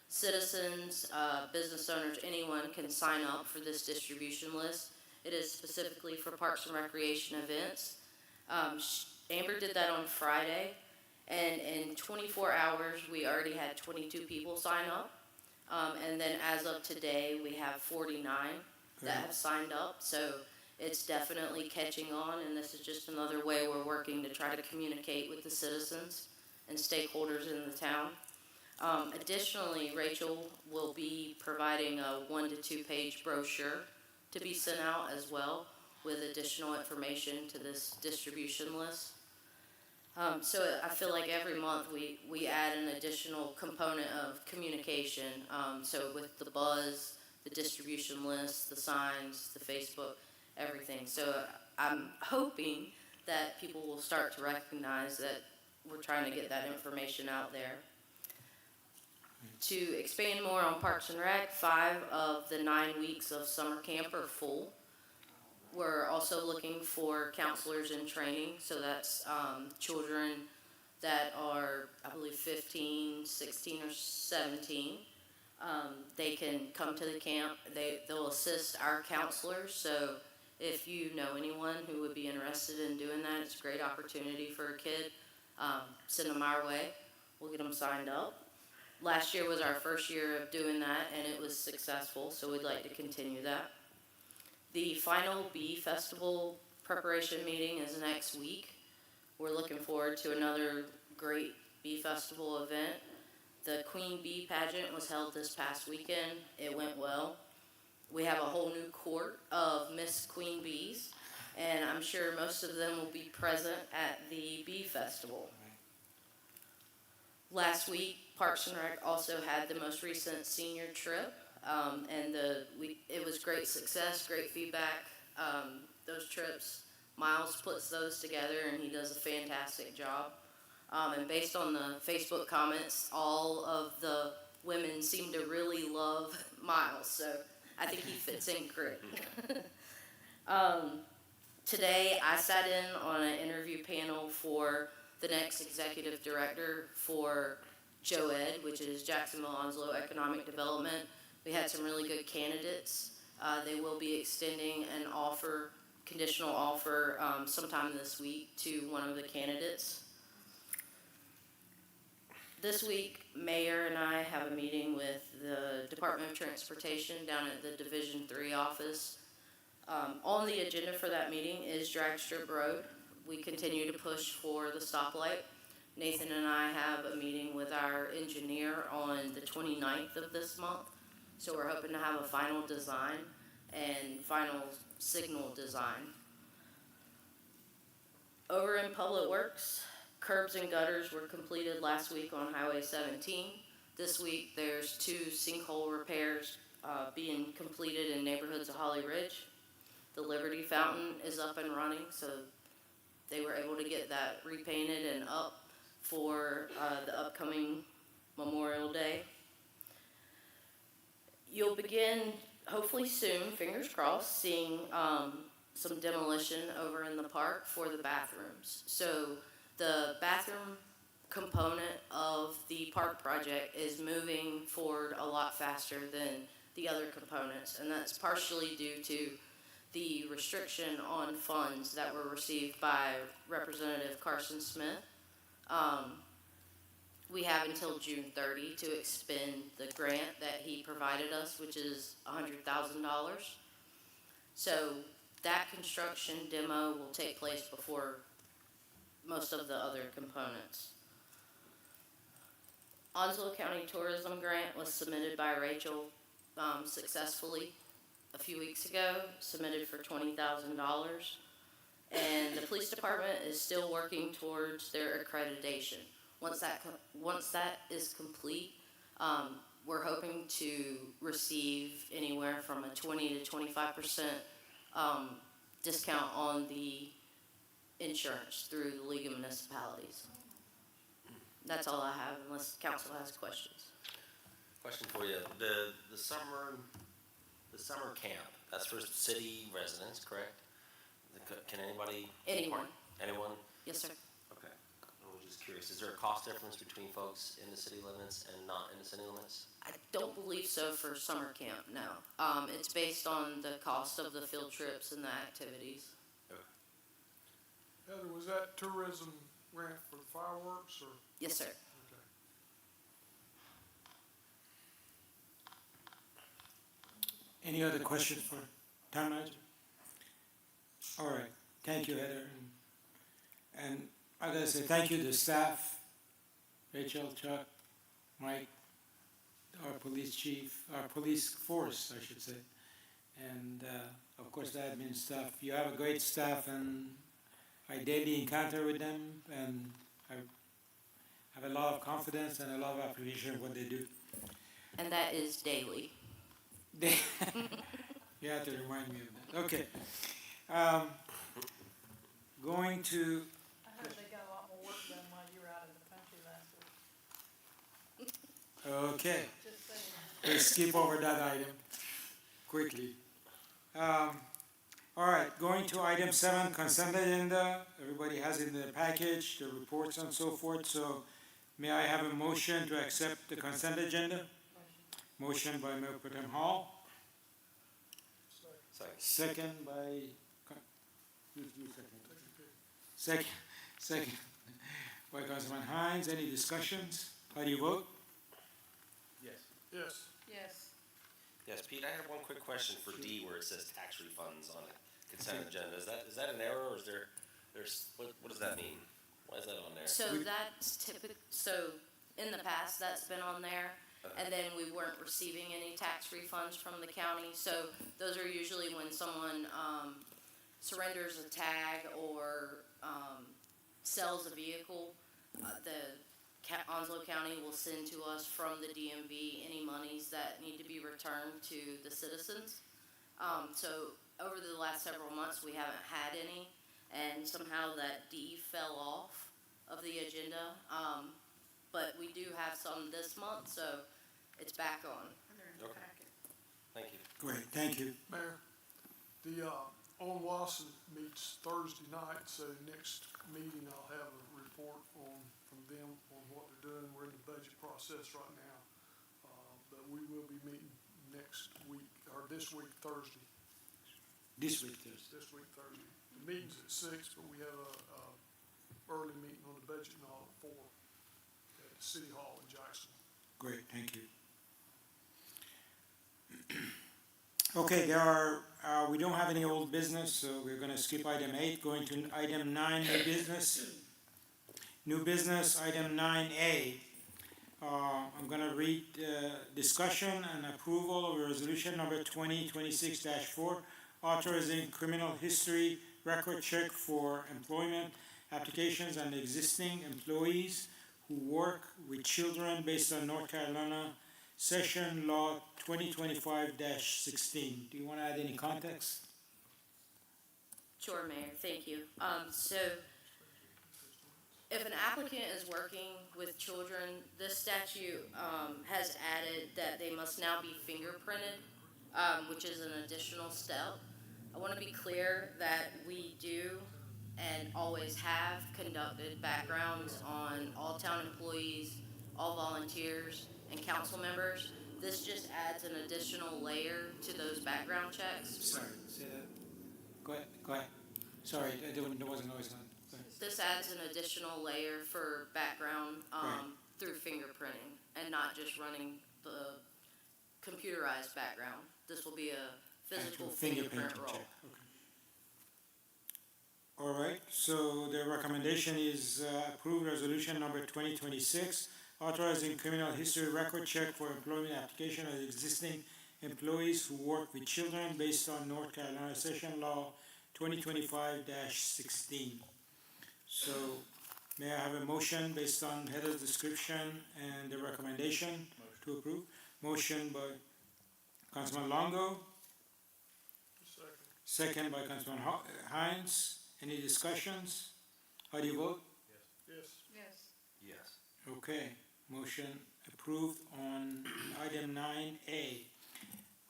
Citizens, business owners, anyone can sign up for this distribution list. It is specifically for Parks and Recreation events. Amber did that on Friday, and in 24 hours, we already had 22 people sign up. And then as of today, we have 49 that have signed up. So it's definitely catching on, and this is just another way we're working to try to communicate with the citizens and stakeholders in the town. Additionally, Rachel will be providing a 1 to 2 page brochure to be sent out as well with additional information to this distribution list. So I feel like every month we add an additional component of communication. So with the buzz, the distribution list, the signs, the Facebook, everything. So I'm hoping that people will start to recognize that we're trying to get that information out there. To expand more on Parks and Rec, 5 of the 9 weeks of summer camp are full. We're also looking for counselors in training, so that's children that are, I believe, 15, 16, or 17. They can come to the camp. They'll assist our counselors, so if you know anyone who would be interested in doing that, it's a great opportunity for a kid. Send them our way. We'll get them signed up. Last year was our first year of doing that, and it was successful, so we'd like to continue that. The final Bee Festival preparation meeting is next week. We're looking forward to another great Bee Festival event. The Queen Bee pageant was held this past weekend. It went well. We have a whole new court of Miss Queen Bees, and I'm sure most of them will be present at the Bee Festival. Last week, Parks and Rec also had the most recent senior trip. And it was great success, great feedback. Those trips, Miles puts those together, and he does a fantastic job. And based on the Facebook comments, all of the women seem to really love Miles, so I think he fits in great. Today, I sat in on an interview panel for the next executive director for JOED, which is Jacksonville Onslow Economic Development. We had some really good candidates. They will be extending an offer, conditional offer, sometime this week to one of the candidates. This week, Mayor and I have a meeting with the Department of Transportation down at the Division 3 office. On the agenda for that meeting is Drag Strip Road. We continue to push for the stoplight. Nathan and I have a meeting with our engineer on the 29th of this month. So we're hoping to have a final design and final signal design. Over in Public Works, curbs and gutters were completed last week on Highway 17. This week, there's 2 sinkhole repairs being completed in neighborhoods of Holly Ridge. The Liberty Fountain is up and running, so they were able to get that repainted and up for the upcoming Memorial Day. You'll begin, hopefully soon, fingers crossed, seeing some demolition over in the park for the bathrooms. So the bathroom component of the park project is moving forward a lot faster than the other components, and that's partially due to the restriction on funds that were received by Representative Carson Smith. We have until June 30 to expend the grant that he provided us, which is $100,000. So that construction demo will take place before most of the other components. Onslow County Tourism Grant was submitted by Rachel successfully a few weeks ago, submitted for $20,000. And the police department is still working towards their accreditation. Once that is complete, we're hoping to receive anywhere from a 20 to 25% discount on the insurance through the League of Municipalities. That's all I have, unless council has questions. Question for you, the summer camp, that's for city residents, correct? Can anybody? Anyone. Anyone? Yes, sir. Okay, I was just curious, is there a cost difference between folks in the city limits and not in the city limits? I don't believe so for summer camp, no. It's based on the cost of the field trips and the activities. Heather, was that tourism grant for fireworks or? Yes, sir. Okay. Any other questions for town manager? All right, thank you, Heather. And I gotta say, thank you to the staff, Rachel, Chuck, Mike, our police chief, our police force, I should say. And, of course, the admin staff. You have a great staff, and I daily encounter with them, and I have a lot of confidence and a lot of appreciation of what they do. And that is daily. You have to remind me of that. Okay. Going to, I heard they got a lot more work done while you were out of the country last week. okay, Just saying. let's skip over that item quickly. All right, going to item 7, consent agenda. Everybody has in their package, the reports and so forth. So may I have a motion to accept the consent agenda? Motion by Mayor Pro Tem Hall, second by, second by Councilman Hines. Any discussions? How do you vote? Yes. Yes. Yes. Yes, Pete, I have one quick question for D where it says tax refunds on the consent agenda. Is that an error or is what does that mean? Why is that on there? So that's so in the past, that's been on there. And then we weren't receiving any tax refunds from the county. So those are usually when someone surrenders a tag or sells a vehicle. Onslow County will send to us from the DMV any monies that need to be returned to the citizens. So over the last several months, we haven't had any, and somehow that D fell off of the agenda. But we do have some this month, so it's back on. Okay. Thank you. Great, thank you. Mayor, the, ONWASA meets Thursday night, so next meeting I'll have a report from them on what they're doing, we're in the budget process right now. But we will be meeting next week, or this week, Thursday. This week, Thursday. This week, Thursday. The meeting's at 6, but we have a early meeting on the budget and all at 4 at the City Hall in Jackson. Great, thank you. Okay, we don't have any old business, so we're gonna skip item 8, going to item 9, new business. New business, item 9A. I'm gonna read, discussion and approval of resolution number 2026-4, authorizing criminal history record check for employment applications and existing employees who work with children based on North Carolina Session Law 2025-16. Do you want to add any context? Sure, Mayor, thank you. So if an applicant is working with children, this statute, has added that they must now be fingerprinted, which is an additional step. I want to be clear that we do and always have conducted backgrounds on all town employees, all volunteers, and council members. This just adds an additional layer to those background checks. Sorry, say that. Go ahead. Sorry, there wasn't noise on. Go ahead. This adds an additional layer for background, Right. through fingerprinting and not just running the computerized background. This will be a physical Actual fingerprint check. roll. Okay. All right, so the recommendation is approved resolution number 2026, authorizing criminal history record check for employment application of existing employees who work with children based on North Carolina Session Law 2025-16. So may I have a motion based on Heather's description and the recommendation to approve? Motion by Councilman Longo, second by Councilman Hines. Any discussions? How do you vote? Yes. Yes. Yes. Okay, motion approved on item 9A.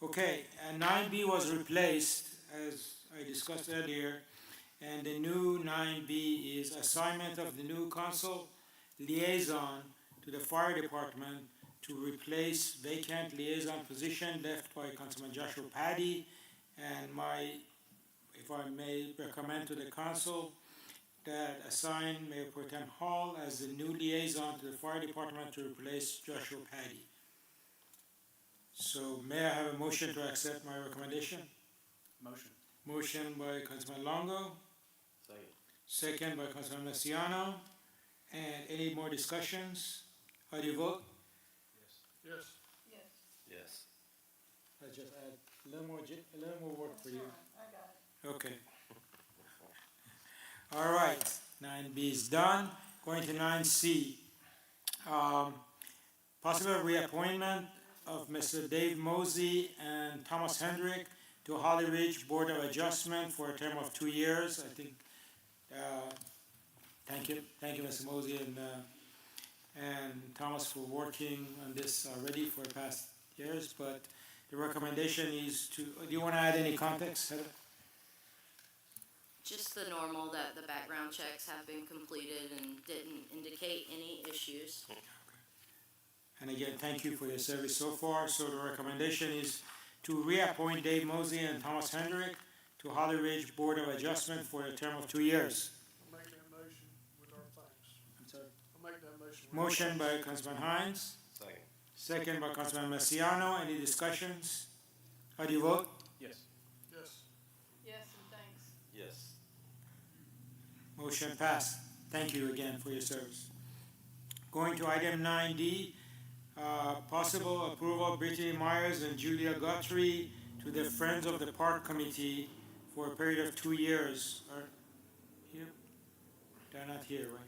Okay, and 9B was replaced, as I discussed earlier, and the new 9B is assignment of the new council liaison to the fire department to replace vacant liaison position left by Councilman Joshua Paddy, and if I may recommend to the council that assign Mayor Pro Tem Hall as the new liaison to the fire department to replace Joshua Paddy. So may I have a motion to accept my recommendation? Motion. Motion by Councilman Longo, second by Councilman Masiano. And any more discussions? How do you vote? Yes. Yes. Yes. I just add a little more work for you. I got it. Okay. All right, 9B is done. Going to 9C. Possible reappointment of Mr. Dave Mosey and Thomas Hendrick to Holly Ridge Board of Adjustment for a term of 2 years. I think, thank you, Mr. Mosey and Thomas for working on this already for the past years, but the recommendation is to, do you want to add any context, Heather? Just the normal that the background checks have been completed and didn't indicate any issues. And again, thank you for your service so far. So the recommendation is to reappoint Dave Mosey and Thomas Hendrick to Holly Ridge Board of Adjustment for a term of 2 years. I'll make that motion with our thanks. I'm sorry. I'll make that motion. Motion by Councilman Hines, Second. second by Councilman Masiano. Any discussions? How do you vote? Yes. Yes. Yes, and thanks. Yes. Motion passed. Thank you again for your service. Going to item 9D, possible approval of Brittany Myers and Julia Guthrie to the Friends of the Park Committee for a period of 2 years. Are here? They're not here, right?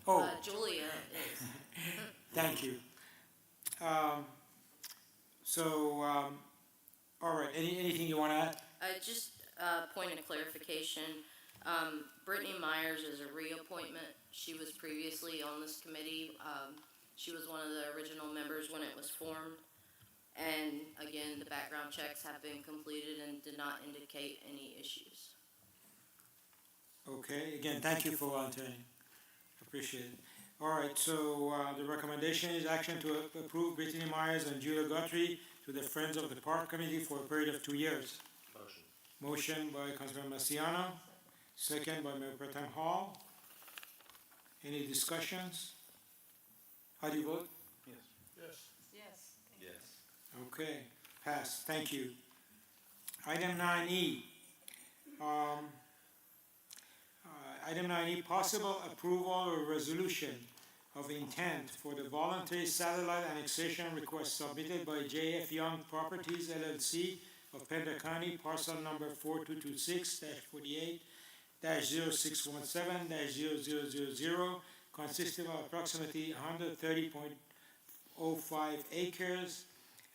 Oh, Julia is. thank you. All right, anything you want to add? Just point of clarification, Brittany Myers is a reappointment. She was previously on this committee. She was one of the original members when it was formed. And again, the background checks have been completed and did not indicate any issues. Okay, again, thank you for volunteering. Appreciate it. All right, so, the recommendation is action to approve Brittany Myers and Julia Guthrie to the Friends of the Park Committee for a period of 2 years. Motion. Motion by Councilman Masiano, second by Mayor Pro Tem Hall. Any discussions? How do you vote? Yes. Yes. Yes. Okay, passed, thank you. Item 9E. Item 9E, possible approval or resolution of intent for the voluntary satellite annexation request submitted by JF Young Properties LLC of Pender County, parcel number 4226-48-0617-0000, consisting of approximately 130.05 acres,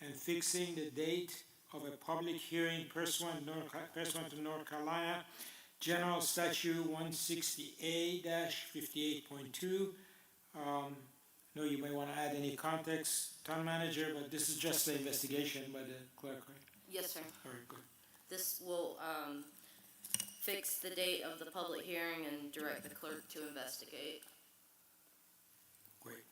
and fixing the date of a public hearing pursuant to North Carolina General Statute 160A-58.2. No, you may want to add any context, town manager, but this is just the investigation by the clerk, right? Yes, sir. All right, good. This will, fix the date of the public hearing and direct the clerk to investigate. Great.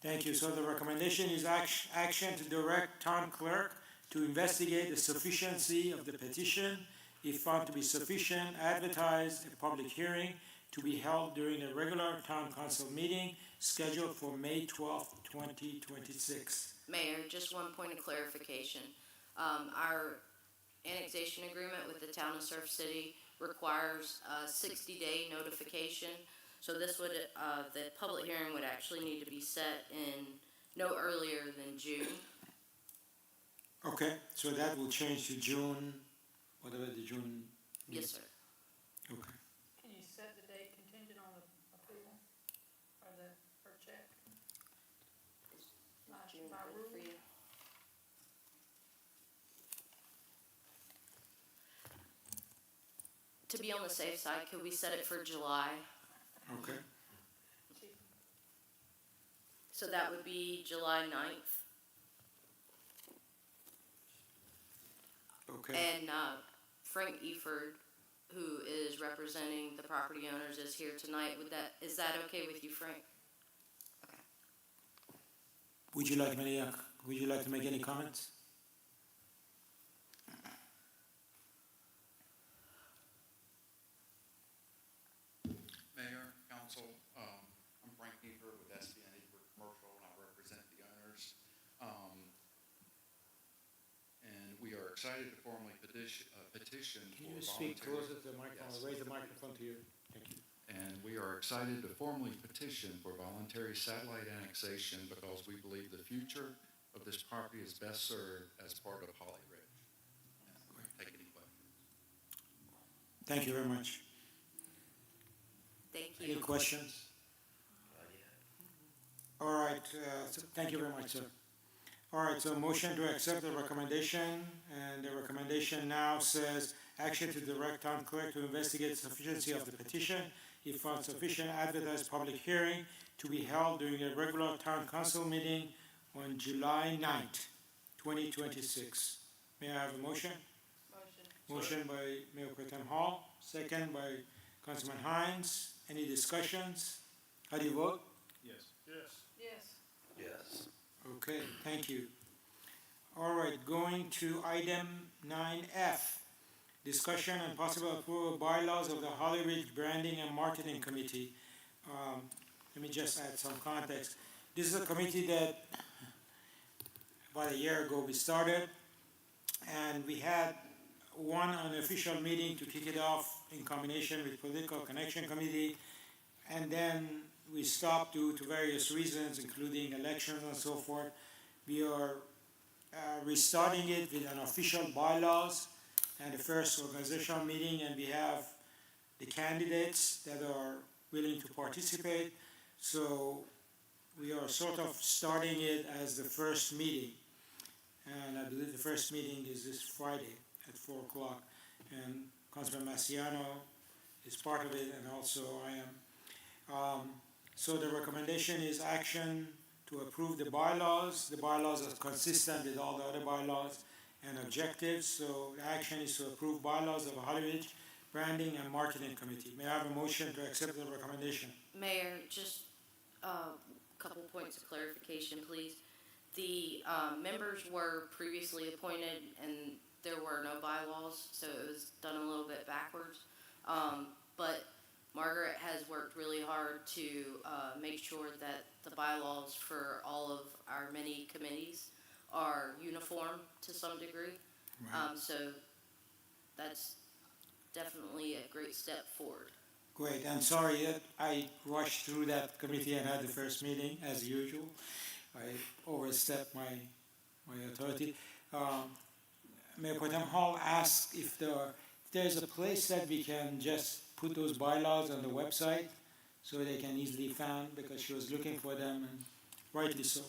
Thank you. So the recommendation is action to direct town clerk to investigate the sufficiency of the petition. If found to be sufficient, advertise a public hearing to be held during a regular town council meeting scheduled for May 12th, 2026. Mayor, just one point of clarification. Our annexation agreement with the town of Surf City requires a 60-day notification. So this would, the public hearing would actually need to be set in no earlier than June. Okay, so that will change to June, whatever the June. Yes, sir. Okay. Can you set the date contingent on the approval or or check? June My good for rule. you? To be on the safe side, could we set it for July? Okay. So that would be July 9th. Okay. And Frank Eford, who is representing the property owners, is here tonight. Is that okay with you, Frank? Would you like to make any comments? Mayor, council, I'm Frank Efer with SBN Efer Commercial, and I represent the owners. And we are excited to formally petition Can for you speak voluntary. closer to the microphone, Yes. raise the microphone to you? Thank you. And we are excited to formally petition for voluntary satellite annexation because we believe the future of this property is best served as part of Holly Ridge. Take any questions. Thank you very much. Thank Any you. questions? All right, thank you very much, sir. All right, so motion to accept the recommendation, and the recommendation now says action to direct town clerk to investigate sufficiency of the petition. If found sufficient, advertise public hearing to be held during a regular town council meeting on July 9th, 2026. May I have a motion? Motion by Mayor Pro Tem Hall, second by Councilman Hines. Any discussions? How do you vote? Yes. Yes. Yes. Okay, thank you. All right, going to item 9F. Discussion and possible approval of bylaws of the Holly Ridge Branding and Marketing Committee. Let me just add some context. This is a committee that about a year ago we started, and we had one unofficial meeting to kick it off in combination with Political Connection Committee, and then we stopped due to various reasons, including elections and so forth. We are restarting it with an official bylaws and the first organizational meeting, and we have the candidates that are willing to participate. So we are sort of starting it as the first meeting. And I believe the first meeting is this Friday at 4 o'clock. And Councilman Masiano is part of it, and also I am. So the recommendation is action to approve the bylaws. The bylaws are consistent with all the other bylaws and objectives. So the action is to approve bylaws of Holly Ridge Branding and Marketing Committee. May I have a motion to accept the recommendation? Mayor, just couple points of clarification, please. The members were previously appointed and there were no bylaws, so it was done a little bit backwards. But Margaret has worked really hard to make sure that the bylaws for all of our many committees are uniform to some degree. So that's definitely a great step forward. Great, I'm sorry that I rushed through that committee and had the first meeting, as usual. I overstepped my authority. Mayor Pro Tem Hall asked if there's a place that we can just put those bylaws on the website so they can easily found, because she was looking for them, and rightly so.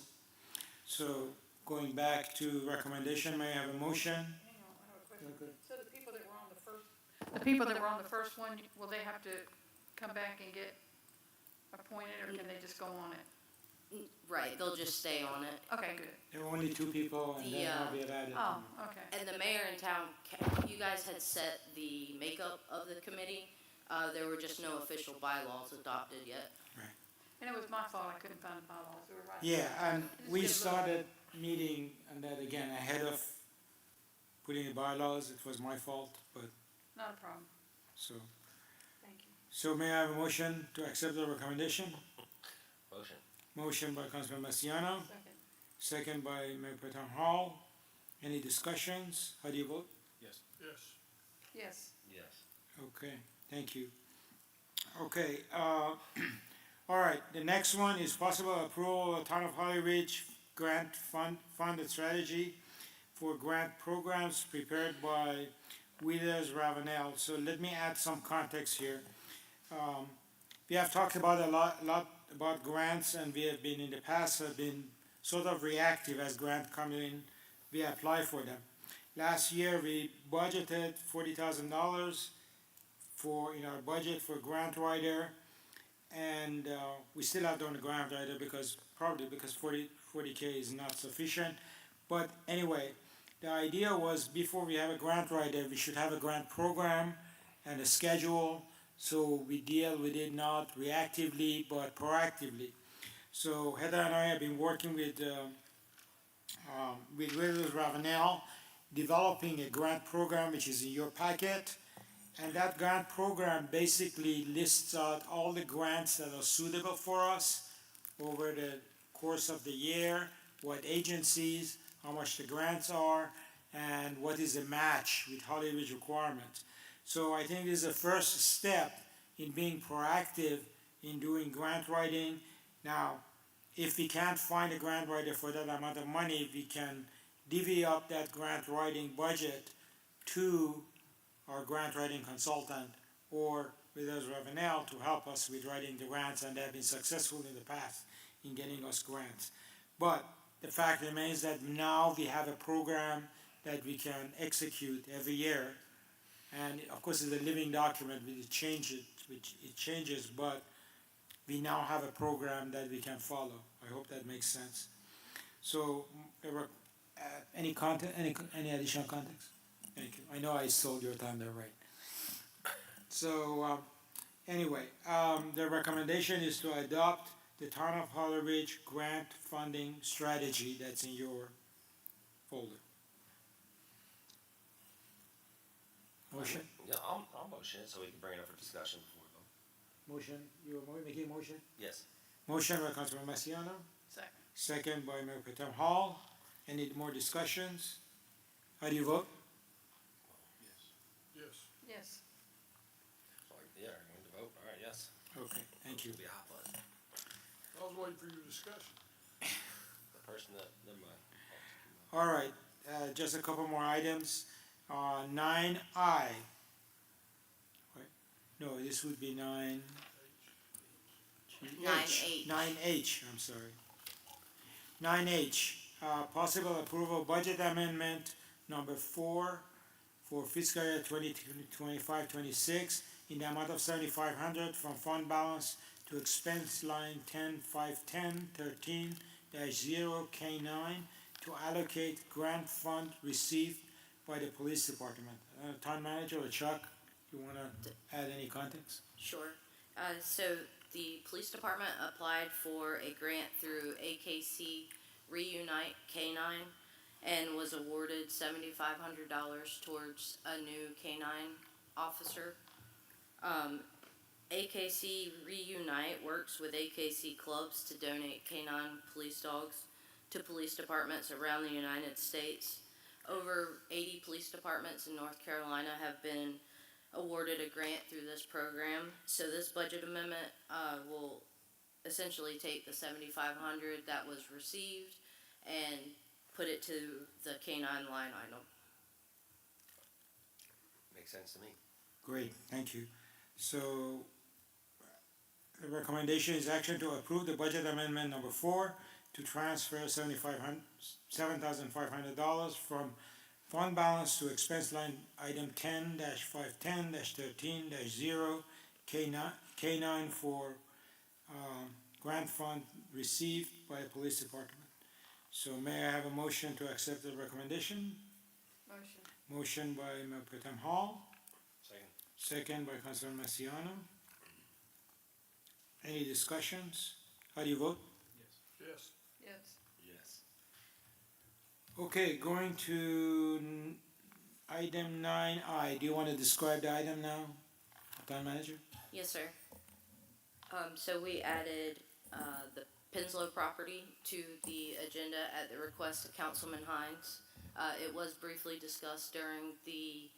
So, going back to recommendation, may I have a motion? Hang on, I have a question. So the people that were on the first one, will they have to come back and get appointed, or can they just go on it? Right, they'll just stay on it. Okay, good. There were only 2 people, and then I'll be added. Oh, okay. And the mayor and town, you guys had set the makeup of the committee. There were just no official bylaws adopted yet. And it was my fault, I couldn't find the bylaws, we were right. Yeah, and we Just give a- started meeting on that again ahead of putting the bylaws. It was my fault, but Not a problem, so. thank you. So may I have a motion to accept the recommendation? Motion. Motion by Councilman Masiano, Second. second by Mayor Pro Tem Hall. Any discussions? How do you vote? Yes. Yes, Yes. Okay, thank you. Okay, all right, the next one is possible approval of Town of Holly Ridge grant funded strategy for grant programs prepared by Wheelers Ravenel. So let me add some context here. We have talked about a lot about grants, and we have been in the past have been sort of reactive as grant come in, we apply for them. Last year, we budgeted $40,000 in our budget for grant writer, and we still have done the grant writer because 40K is not sufficient. But anyway, the idea was before we have a grant writer, we should have a grant program and a schedule, so we deal with it not reactively but proactively. So Heather and I have been working with Wheelers Ravenel, developing a grant program which is in your packet. And that grant program basically lists out all the grants that are suitable for us over the course of the year, what agencies, how much the grants are, and what is the match with Holly Ridge requirements. So I think this is the first step in being proactive in doing grant writing. Now, if we can't find a grant writer for that amount of money, we can divvy up that grant writing budget to our grant writing consultant or with us Ravenel to help us with writing the grants, and they have been successful in the past in getting us grants. But the fact remains that now we have a program that we can execute every year, and of course it's a living document which it changes, but we now have a program that we can follow. I hope that makes sense. So, any additional context? Thank you. I know I stole your time there, right? So, anyway, the recommendation is to adopt the Town of Holly Ridge grant funding strategy that's in your folder. Motion? Yeah, I'll motion it so we can bring it up for discussion before we vote. Motion, you are making a motion? Yes. Motion by Councilman Masiano, second. second by Mayor Pro Tem Hall. Any more discussions? How do you vote? Yes. Yes, Yeah, I'm going to vote. All right, yes. Okay, thank you. It'll be a hot button. I was waiting for your discussion. The person that, never mind. All right, just a couple more items. 9I. Wait, no, this would be 9. 9H. 9H, I'm sorry. 9H, possible approval budget amendment number 4 for fiscal year 2025-26 in the amount of $7,500 from fund balance to expense line 10-510-13-0K9 to allocate grant fund received by the police department. Town manager or Chuck, you wanna add any context? Sure. So the police department applied for a grant through AKC Reunite K-9 and was awarded $7,500 towards a new K-9 officer. AKC Reunite works with AKC clubs to donate K-9 police dogs to police departments around the United States. Over 80 police departments in North Carolina have been awarded a grant through this program. So this budget amendment will essentially take the $7,500 that was received and put it to the K-9 line item. Makes sense to me. Great, thank you. So, the recommendation is action to approve the budget amendment number 4 to transfer $7,500 from fund balance to expense line item 10-510-13-0 K9 for grant fund received by the police department. So may I have a motion to accept the recommendation? Motion. Motion by Mayor Pro Tem Hall, Second. second by Councilor Massiano. Any discussions? How do you vote? Yes. Yes. Yes. Okay, going to item 9I. Do you want to describe the item now, Town Manager? Yes, sir. So we added the Penslow property to the agenda at the request of Councilman Hines. It was briefly discussed during the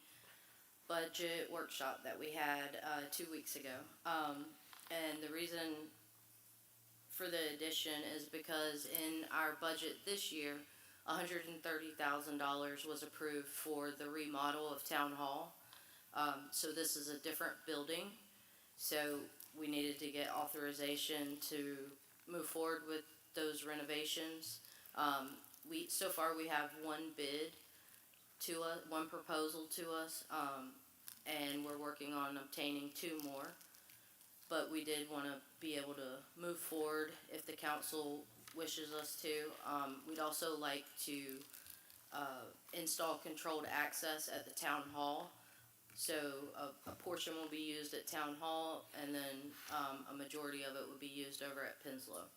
budget workshop that we had 2 weeks ago. And the reason for the addition is because in our budget this year, $130,000 was approved for the remodel of Town Hall. So this is a different building. So we needed to get authorization to move forward with those renovations. So far we have one bid to us, one proposal to us, and we're working on obtaining 2 more. But we did want to be able to move forward if the council wishes us to. We'd also like to install controlled access at the town hall. So a portion will be used at town hall, and then a majority of it would be used over at Penslow.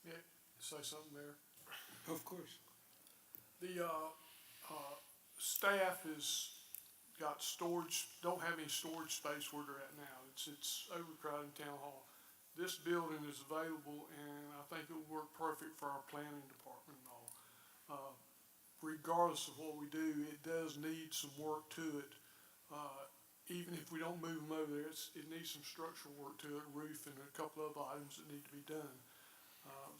Yeah, say something there. Of course. The, staff has got storage, don't have any storage space where they're at now. It's overcrowded in town hall. This building is available, and I think it would work perfect for our planning department and all. Regardless of what we do, it does need some work to it. Even if we don't move them over there, it needs some structural work to it, roof and a couple of items that need to be done.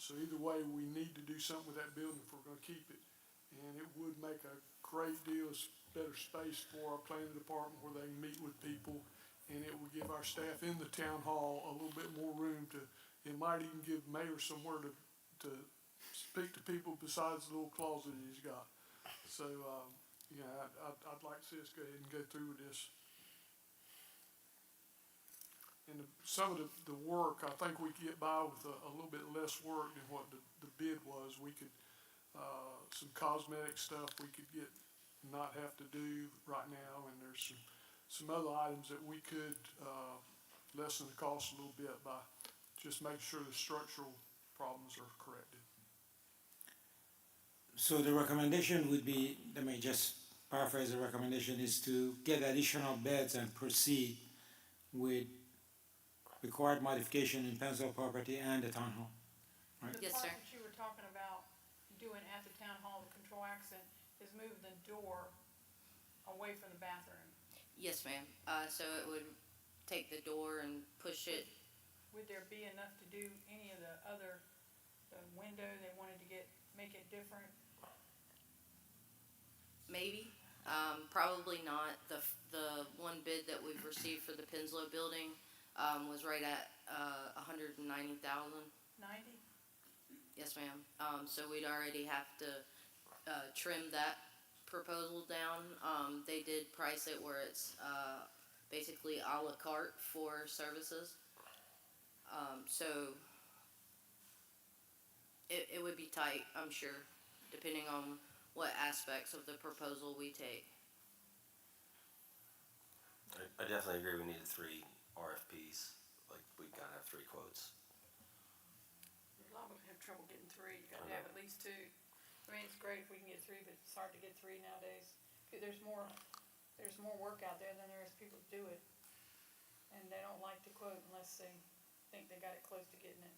So either way, we need to do something with that building if we're gonna keep it. And it would make a great deal of better space for our planning department where they can meet with people. And it would give our staff in the town hall a little bit more room to, it might even give the mayor somewhere to speak to people besides the little closet he's got. So, I'd like to see us go ahead and go through with this. And some of the work, I think we could get by with a little bit less work than what the bid was. We could, some cosmetic stuff we could not have to do right now, and there's some other items that we could, lessen the cost a little bit by just making sure the structural problems are corrected. So the recommendation would be, let me just paraphrase the recommendation, is to get additional beds and proceed with required modification in Penslow property and the town hall. Right? Yes, sir. The part that you were talking about doing at the town hall, the control accent, is move the door away from the bathroom. Yes, ma'am. So it would take the door and push it. Would there be enough to do any of the window they wanted to make it different? Maybe. Probably not. The one bid that we've received for the Penslow building was right at $190,000. 90? Yes, ma'am. So we'd already have to trim that proposal down. They did price it where it's basically a la carte for services. So it would be tight, I'm sure, depending on what aspects of the proposal we take. I definitely agree we needed 3 RFPs. like, we gotta have 3 quotes. A lot of them have trouble getting three, you gotta have at least two. I mean, it's great if we can get three, but it's hard to get three nowadays. There's more work out there than there is people to do it. And they don't like to quote unless they think they got it close to getting it.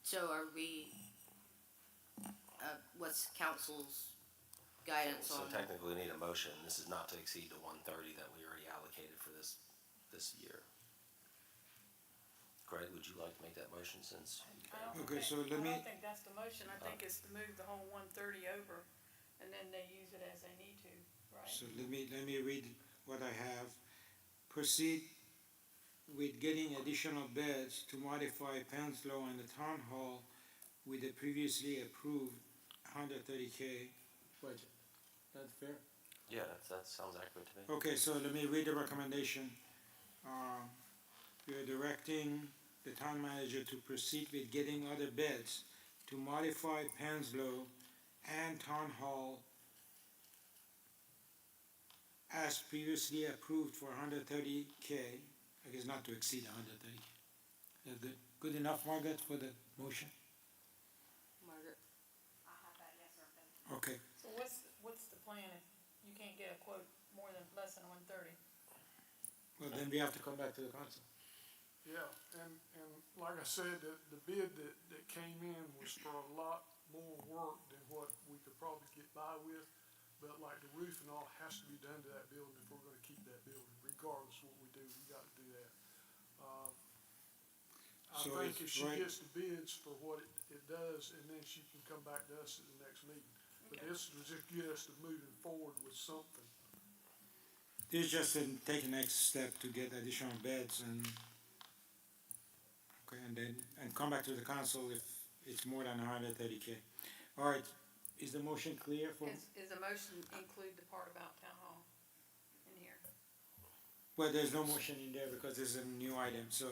So are we, what's council's guidance So on? technically, we need a motion. This is not to exceed the 130 that we already allocated for this year. Greg, would you like to make that motion since? Okay, so let I me, don't think that's the motion, I think it's to move the whole 130 over, and then they use it as they need to, right? so let me read what I have. Proceed with getting additional beds to modify Penslow and the Town Hall with the previously approved 130K budget. That's fair? Yeah, that sounds accurate to me. Okay, so let me read the recommendation. We are directing the town manager to proceed with getting other beds to modify Penslow and Town Hall as previously approved for 130K, I guess not to exceed 130K. That good? Good enough, Margaret, for the motion? Margaret? Okay, So what's the plan if you can't get a quote less than 130? well, then we have to come back to the council. Yeah, and like I said, the bid that came in was for a lot more work than what we could probably get by with. But like the roof and all has to be done to that building if we're gonna keep that building, regardless of what we do, we gotta do that. I So think it's if she right- gets the bids for what it does, and then she can come back to us at the next meeting. But this was just get us to moving forward with something. This is just to take the next step to get additional beds and, okay, and come back to the council if it's more than 130K. All right, is the motion clear for, Is the motion include the part about town hall in here? well, there's no motion in there because this is a new item, so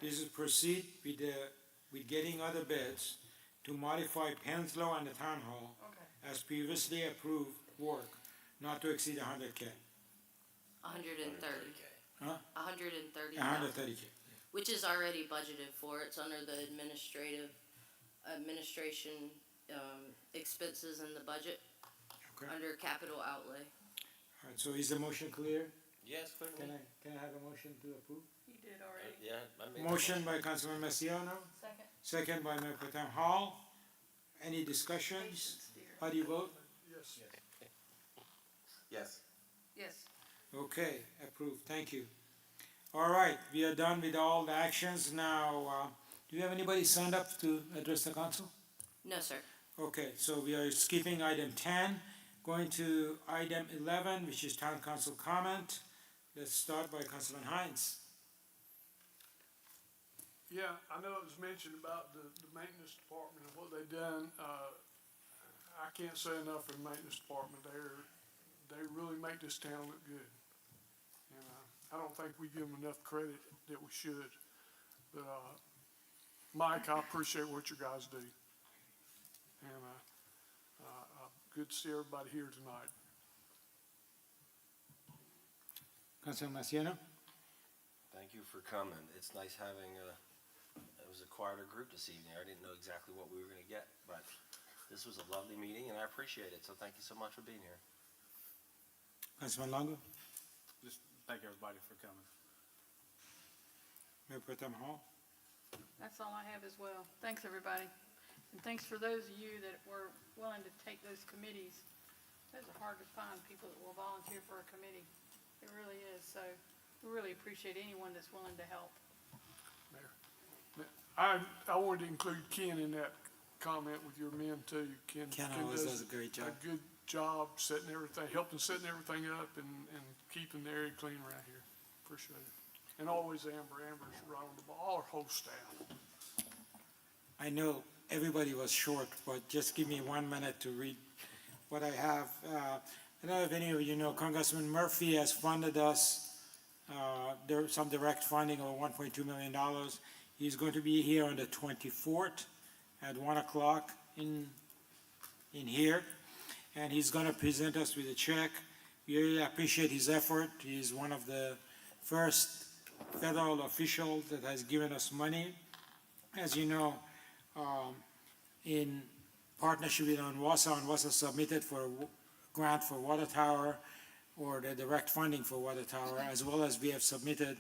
this is proceed with getting other beds to modify Penslow and the town hall Okay. as previously approved work, not to exceed 100K. 130. Huh? 130. 130K. Which is already budgeted for. It's under the administration, expenses in the budget, Okay. under capital outlay. All right, so is the motion clear? Yes, clearly. Can I have a motion to approve? You did already. Yeah, I made that Motion by Councilman Masiano, Second? second by Mayor Pro Tem Hall. Any discussions? Patience, dear. How do you vote? Yes. Yes. Yes. Okay, approved, thank you. All right, we are done with all the actions. Now, do you have anybody signed up to address the council? No, sir. Okay, so we are skipping item 10, going to item 11, which is town council comment. Let's start by Councilman Hines. Yeah, I know it was mentioned about the maintenance department and what they done. I can't say enough for the maintenance department. They really make this town look good. And, I don't think we give them enough credit that we should. But, Mike, I appreciate what you guys do. And, good to see everybody here tonight. Councilman Masiano? Thank you for coming. It's nice having it was a quieter group this evening. I didn't know exactly what we were gonna get, but this was a lovely meeting and I appreciate it. So thank you so much for being here. Councilman Longo? Just thank everybody for coming. Mayor Pro Tem Hall? That's all I have as well. Thanks, everybody. And thanks for those of you that were willing to take those committees. Those are hard to find, people that will volunteer for a committee. It really is. So we really appreciate anyone that's willing to help. Mayor, I wanted to include Ken in that comment with your men too. Ken always does a great job. A good job setting everything, helping setting everything up and keeping the area clean around here. Appreciate it. And always Amber's right on the ball, all our whole staff. I know everybody was short, but just give me 1 minute to read what I have. I don't know if any of you know, Congressman Murphy has funded us, there's some direct funding of $1.2 million. He's going to be here on the 24th at 1 o'clock in here, and he's going to present us with a check. We really appreciate his effort. He's one of the first federal official that has given us money. As you know, in partnership with ONWASA submitted for a grant for water tower or the direct funding for water tower, as well as we have submitted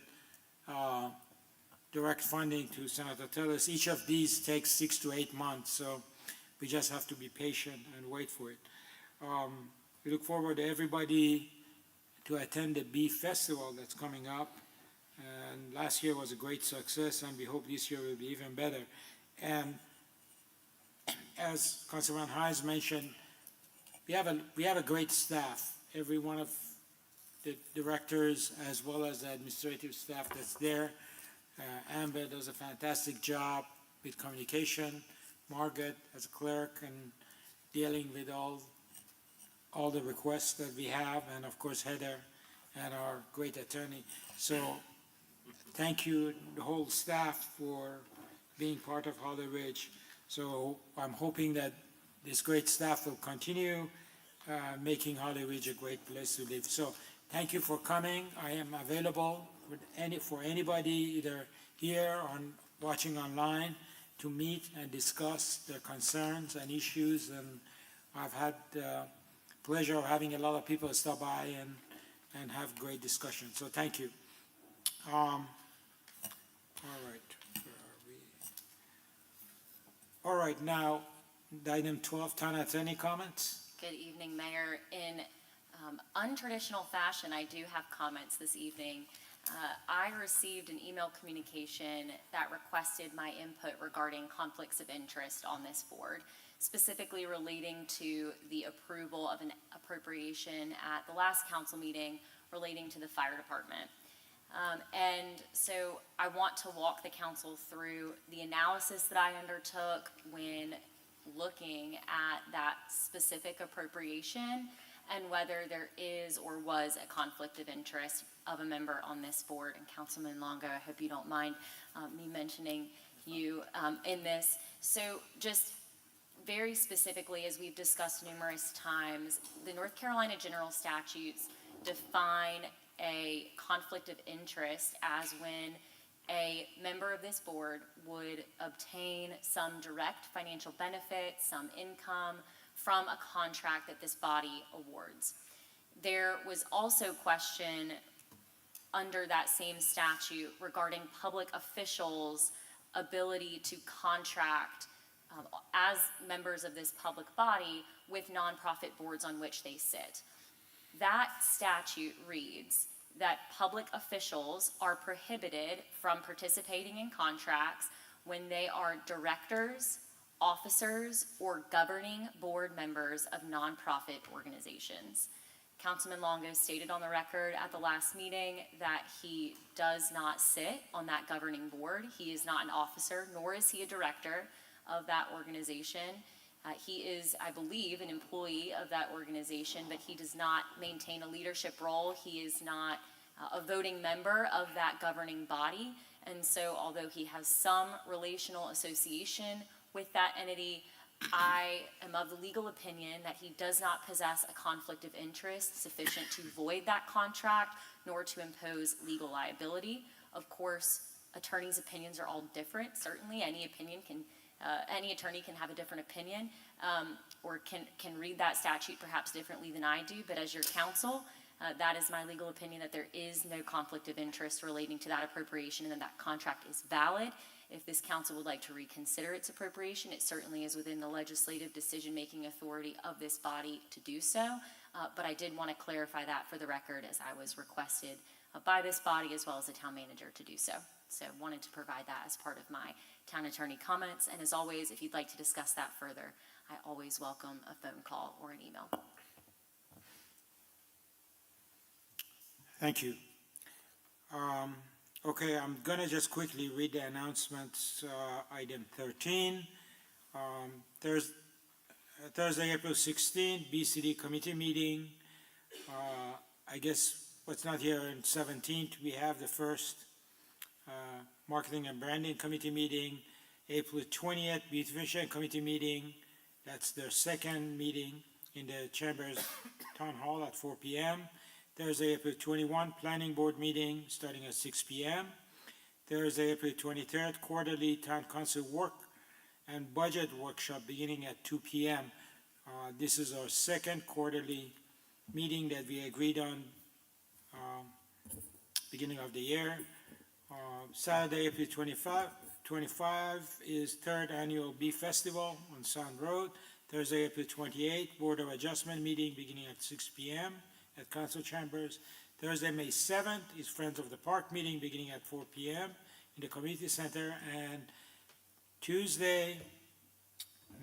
direct funding to Senator Tillis. Each of these takes 6 to 8 months, so we just have to be patient and wait for it. We look forward to everybody to attend the Beef Festival that's coming up. And last year was a great success, and we hope this year will be even better. And as Councilman Hines mentioned, we have a great staff. Every one of the directors, as well as the administrative staff that's there. Amber does a fantastic job with communication. Margaret as a clerk and dealing with all the requests that we have, and of course Heather and our great attorney. So thank you, the whole staff, for being part of Holly Ridge. So I'm hoping that this great staff will continue making Holly Ridge a great place to live. So thank you for coming. I am available for anybody, either here or watching online, to meet and discuss their concerns and issues. And I've had the pleasure of having a lot of people stop by and have great discussions. So thank you. All right. Where are we? All right, now, item 12, Town Attorney comments. Good evening, Mayor. In untraditional fashion, I do have comments this evening. I received an email communication that requested my input regarding conflicts of interest on this board, specifically relating to the approval of an appropriation at the last council meeting relating to the fire department. And so I want to walk the council through the analysis that I undertook when looking at that specific appropriation and whether there is or was a conflict of interest of a member on this board. And Councilman Longo, I hope you don't mind me mentioning you in this. So just very specifically, as we've discussed numerous times, the North Carolina general statutes define a conflict of interest as when a member of this board would obtain some direct financial benefit, some income from a contract that this body awards. There was also question under that same statute regarding public officials' ability to contract as members of this public body with nonprofit boards on which they sit. That statute reads that public officials are prohibited from participating in contracts when they are directors, officers, or governing board members of nonprofit organizations. Councilman Longo stated on the record at the last meeting that he does not sit on that governing board. He is not an officer, nor is he a director of that organization. He is, I believe, an employee of that organization, but he does not maintain a leadership role. He is not a voting member of that governing body. And so although he has some relational association with that entity, I am of the legal opinion that he does not possess a conflict of interest sufficient to void that contract, nor to impose legal liability. Of course, attorneys' opinions are all different. Certainly, any attorney can have a different opinion, or can read that statute perhaps differently than I do. But as your counsel, that is my legal opinion, that there is no conflict of interest relating to that appropriation, and that contract is valid. If this council would like to reconsider its appropriation, it certainly is within the legislative decision-making authority of this body to do so. But I did want to clarify that for the record, as I was requested by this body as well as the town manager to do so. So wanted to provide that as part of my town attorney comments. And as always, if you'd like to discuss that further, I always welcome a phone call or an email. Thank you. Okay, I'm gonna just quickly read the announcements. Item 13, Thursday, April 16th, BCD committee meeting. I guess what's not here in 17th, we have the first marketing and branding committee meeting. April 20th, beautification committee meeting. That's their second meeting in the Chambers Town Hall at 4 p.m. Thursday, April 21, Planning Board meeting starting at 6 p.m. Thursday, April 23rd, quarterly Town Council work and budget workshop beginning at 2 p.m. This is our second quarterly meeting that we agreed on beginning of the year. Saturday, April 25 is third annual Bee Festival on Sound Road. Thursday, April 28, Board of Adjustment meeting beginning at 6 p.m. at Council Chambers. Thursday, May 7th is Friends of the Park meeting beginning at 4 p.m. in the Community Center. And Tuesday,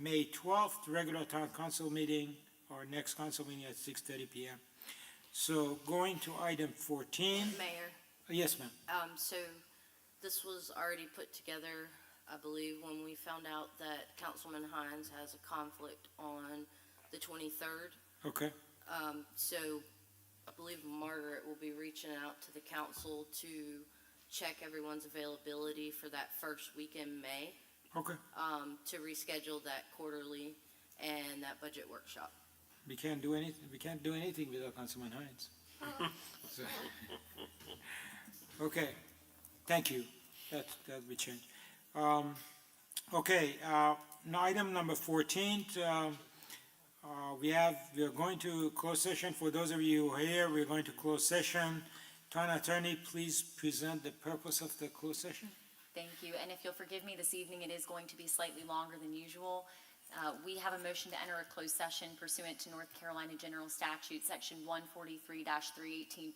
May 12th, regular Town Council meeting, our next council meeting at 6:30 p.m. So going to item 14. Mayor, Yes, ma'am. so this was already put together, I believe, when we found out that Councilman Hines has a conflict on the 23rd. Okay, So I believe Margaret will be reaching out to the council to check everyone's availability for that first week in May, okay. to reschedule that quarterly and that budget workshop. We can't do anything without Councilman Hines. So- Okay, thank you. That'll be changed. Okay, now item number 14, we are going to close session. For those of you who are here, we're going to close session. Town Attorney, please present the purpose of the closed session. Thank you, and if you'll forgive me this evening, it is going to be slightly longer than usual. We have a motion to enter a closed session pursuant to North Carolina General Statute, Section 143-318.11,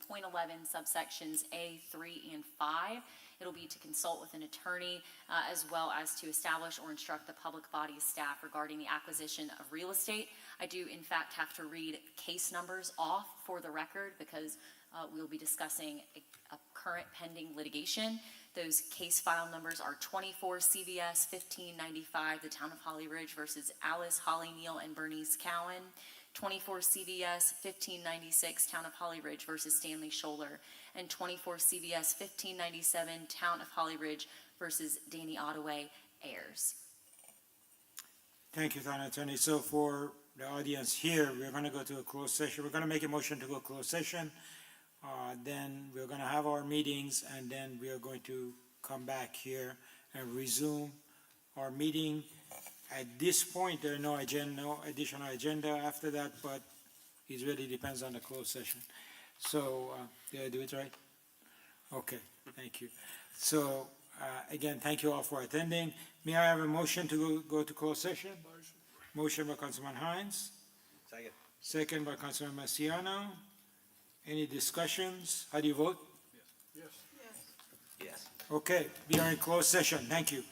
subsections A, 3, and 5. It'll be to consult with an attorney, as well as to establish or instruct the public body's staff regarding the acquisition of real estate. I do, in fact, have to read case numbers off for the record because we'll be discussing a current pending litigation. Those case file numbers are 24 CVS 1595, the Town of Holly Ridge versus Alice, Holly Neal, and Bernice Cowan. 24 CVS 1596, Town of Holly Ridge versus Stanley Scholler. And 24 CVS 1597, Town of Holly Ridge versus Danny Ottaway Ayers. Thank you, Town Attorney. So for the audience here, we're going to go to a closed session. We're going to make a motion to go closed session. Then we're going to have our meetings, and then we are going to come back here and resume our meeting. At this point, there are no additional agenda after that, but it really depends on the closed session. So, did I do it right? Okay, thank you. So, again, thank you all for attending. May I have a motion to go to closed session? Motion by Councilman Hines. Second. Second by Councilman Massiano. Any discussions? How do you vote? Yes. Yes. Okay, we are in closed session. Thank you.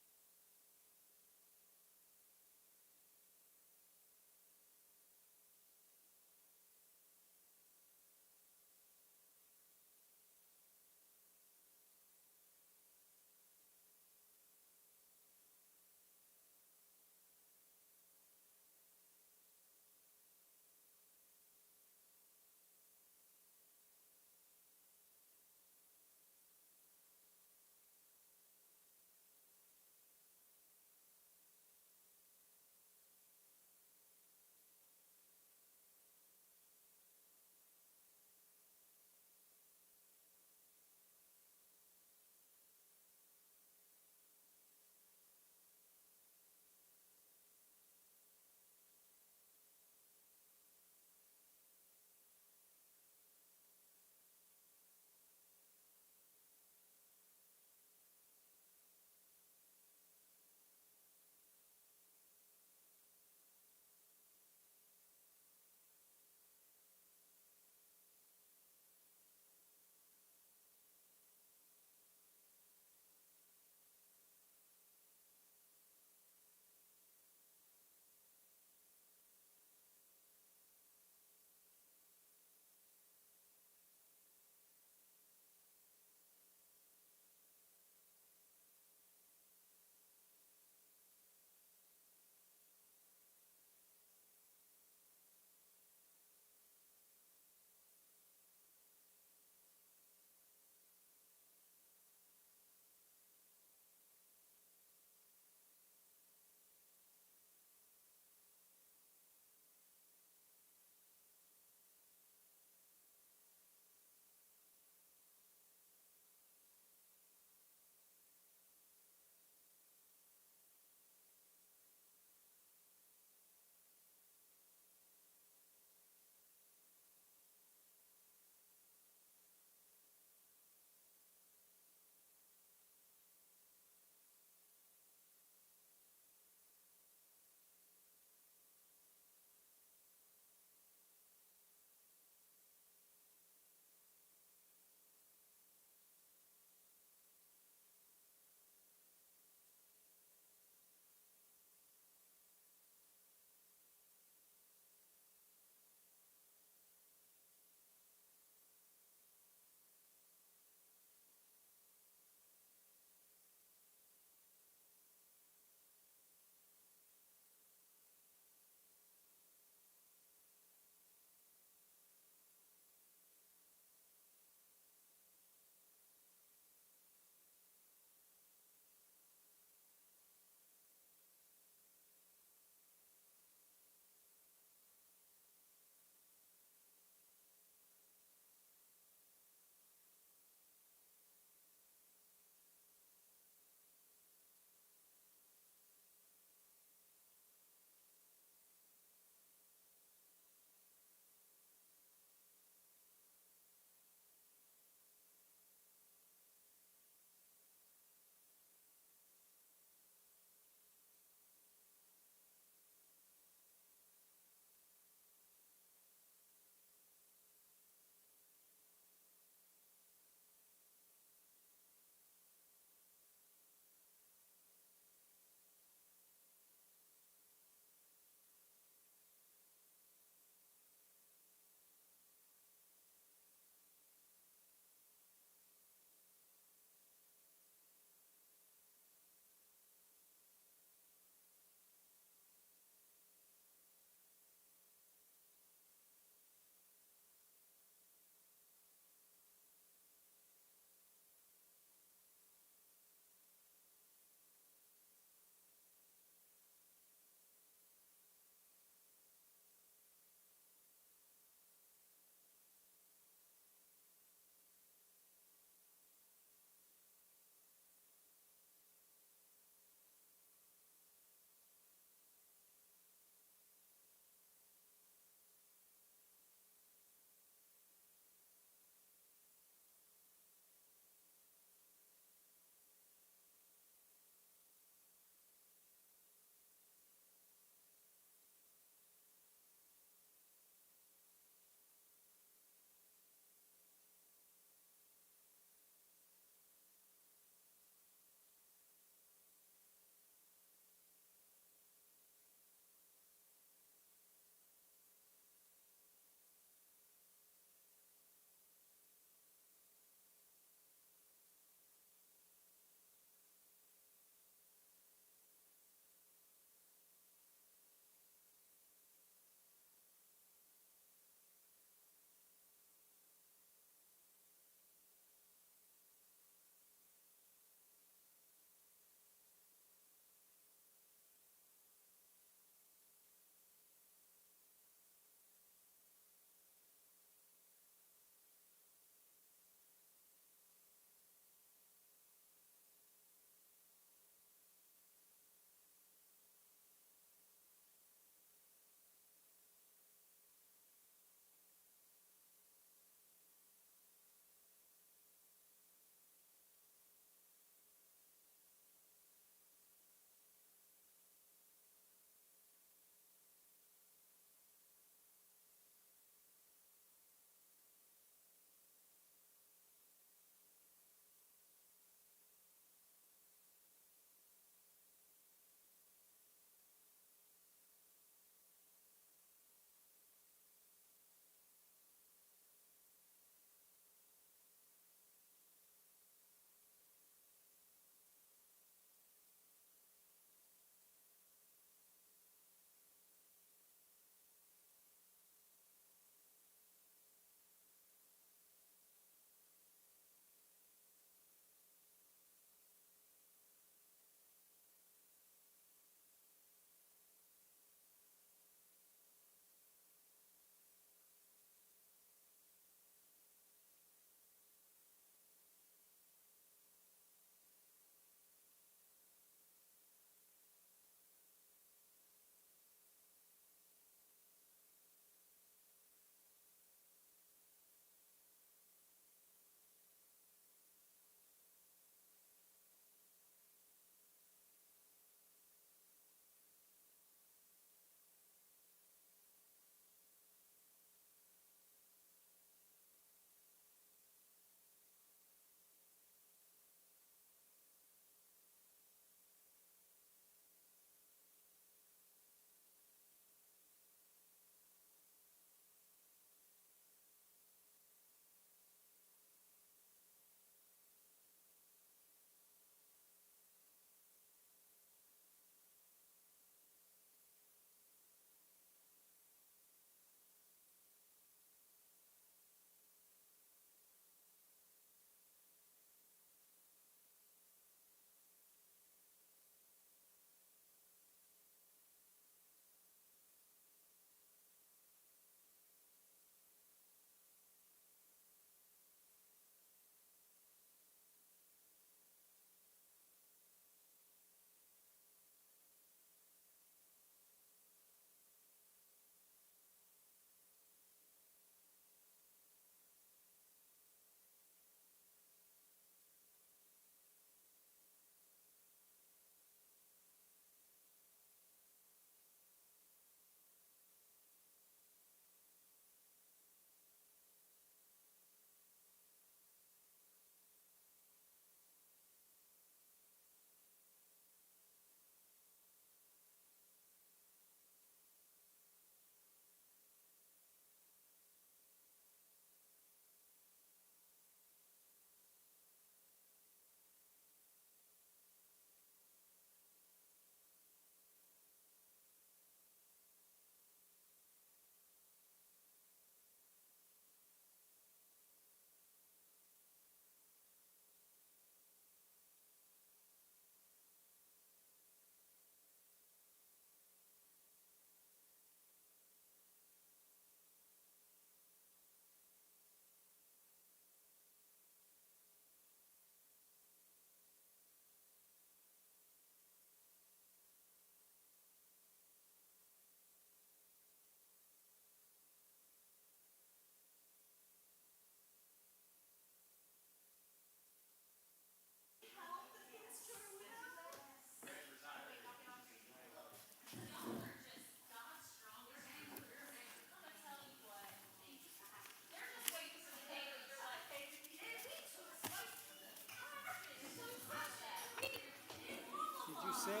say?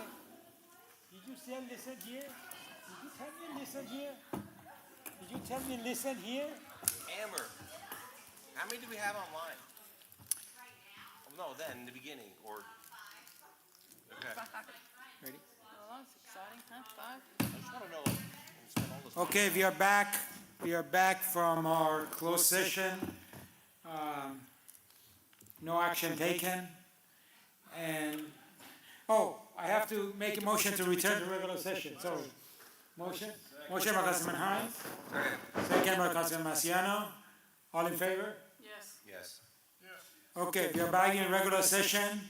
Did you say listen here? Did you tell me listen here? Did you tell me listen here? Amber, how many do we have online? Oh, no, then, in the beginning, or? Okay. Ready? Well, that's exciting, huh? 5? I just wanna know, and spend all this. Okay, we are back. We are back from our closed session. No action taken. And, oh, I have to make a motion to return to regular session, sorry. Motion? Motion by Councilman Hines, second by Councilman Marciano. All in favor? Yes. Yes. Okay, we are back in regular session.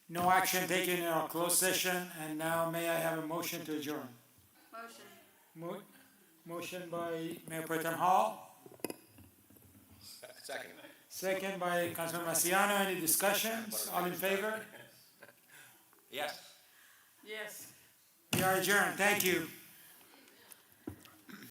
No action taken in our closed session, and now may I have a motion to adjourn? Motion. Motion by Mayor Pro Tem Hall, Second. second by Councilman Marciano. Any discussions? All in favor? Yes. Yes. We are adjourned. Thank you.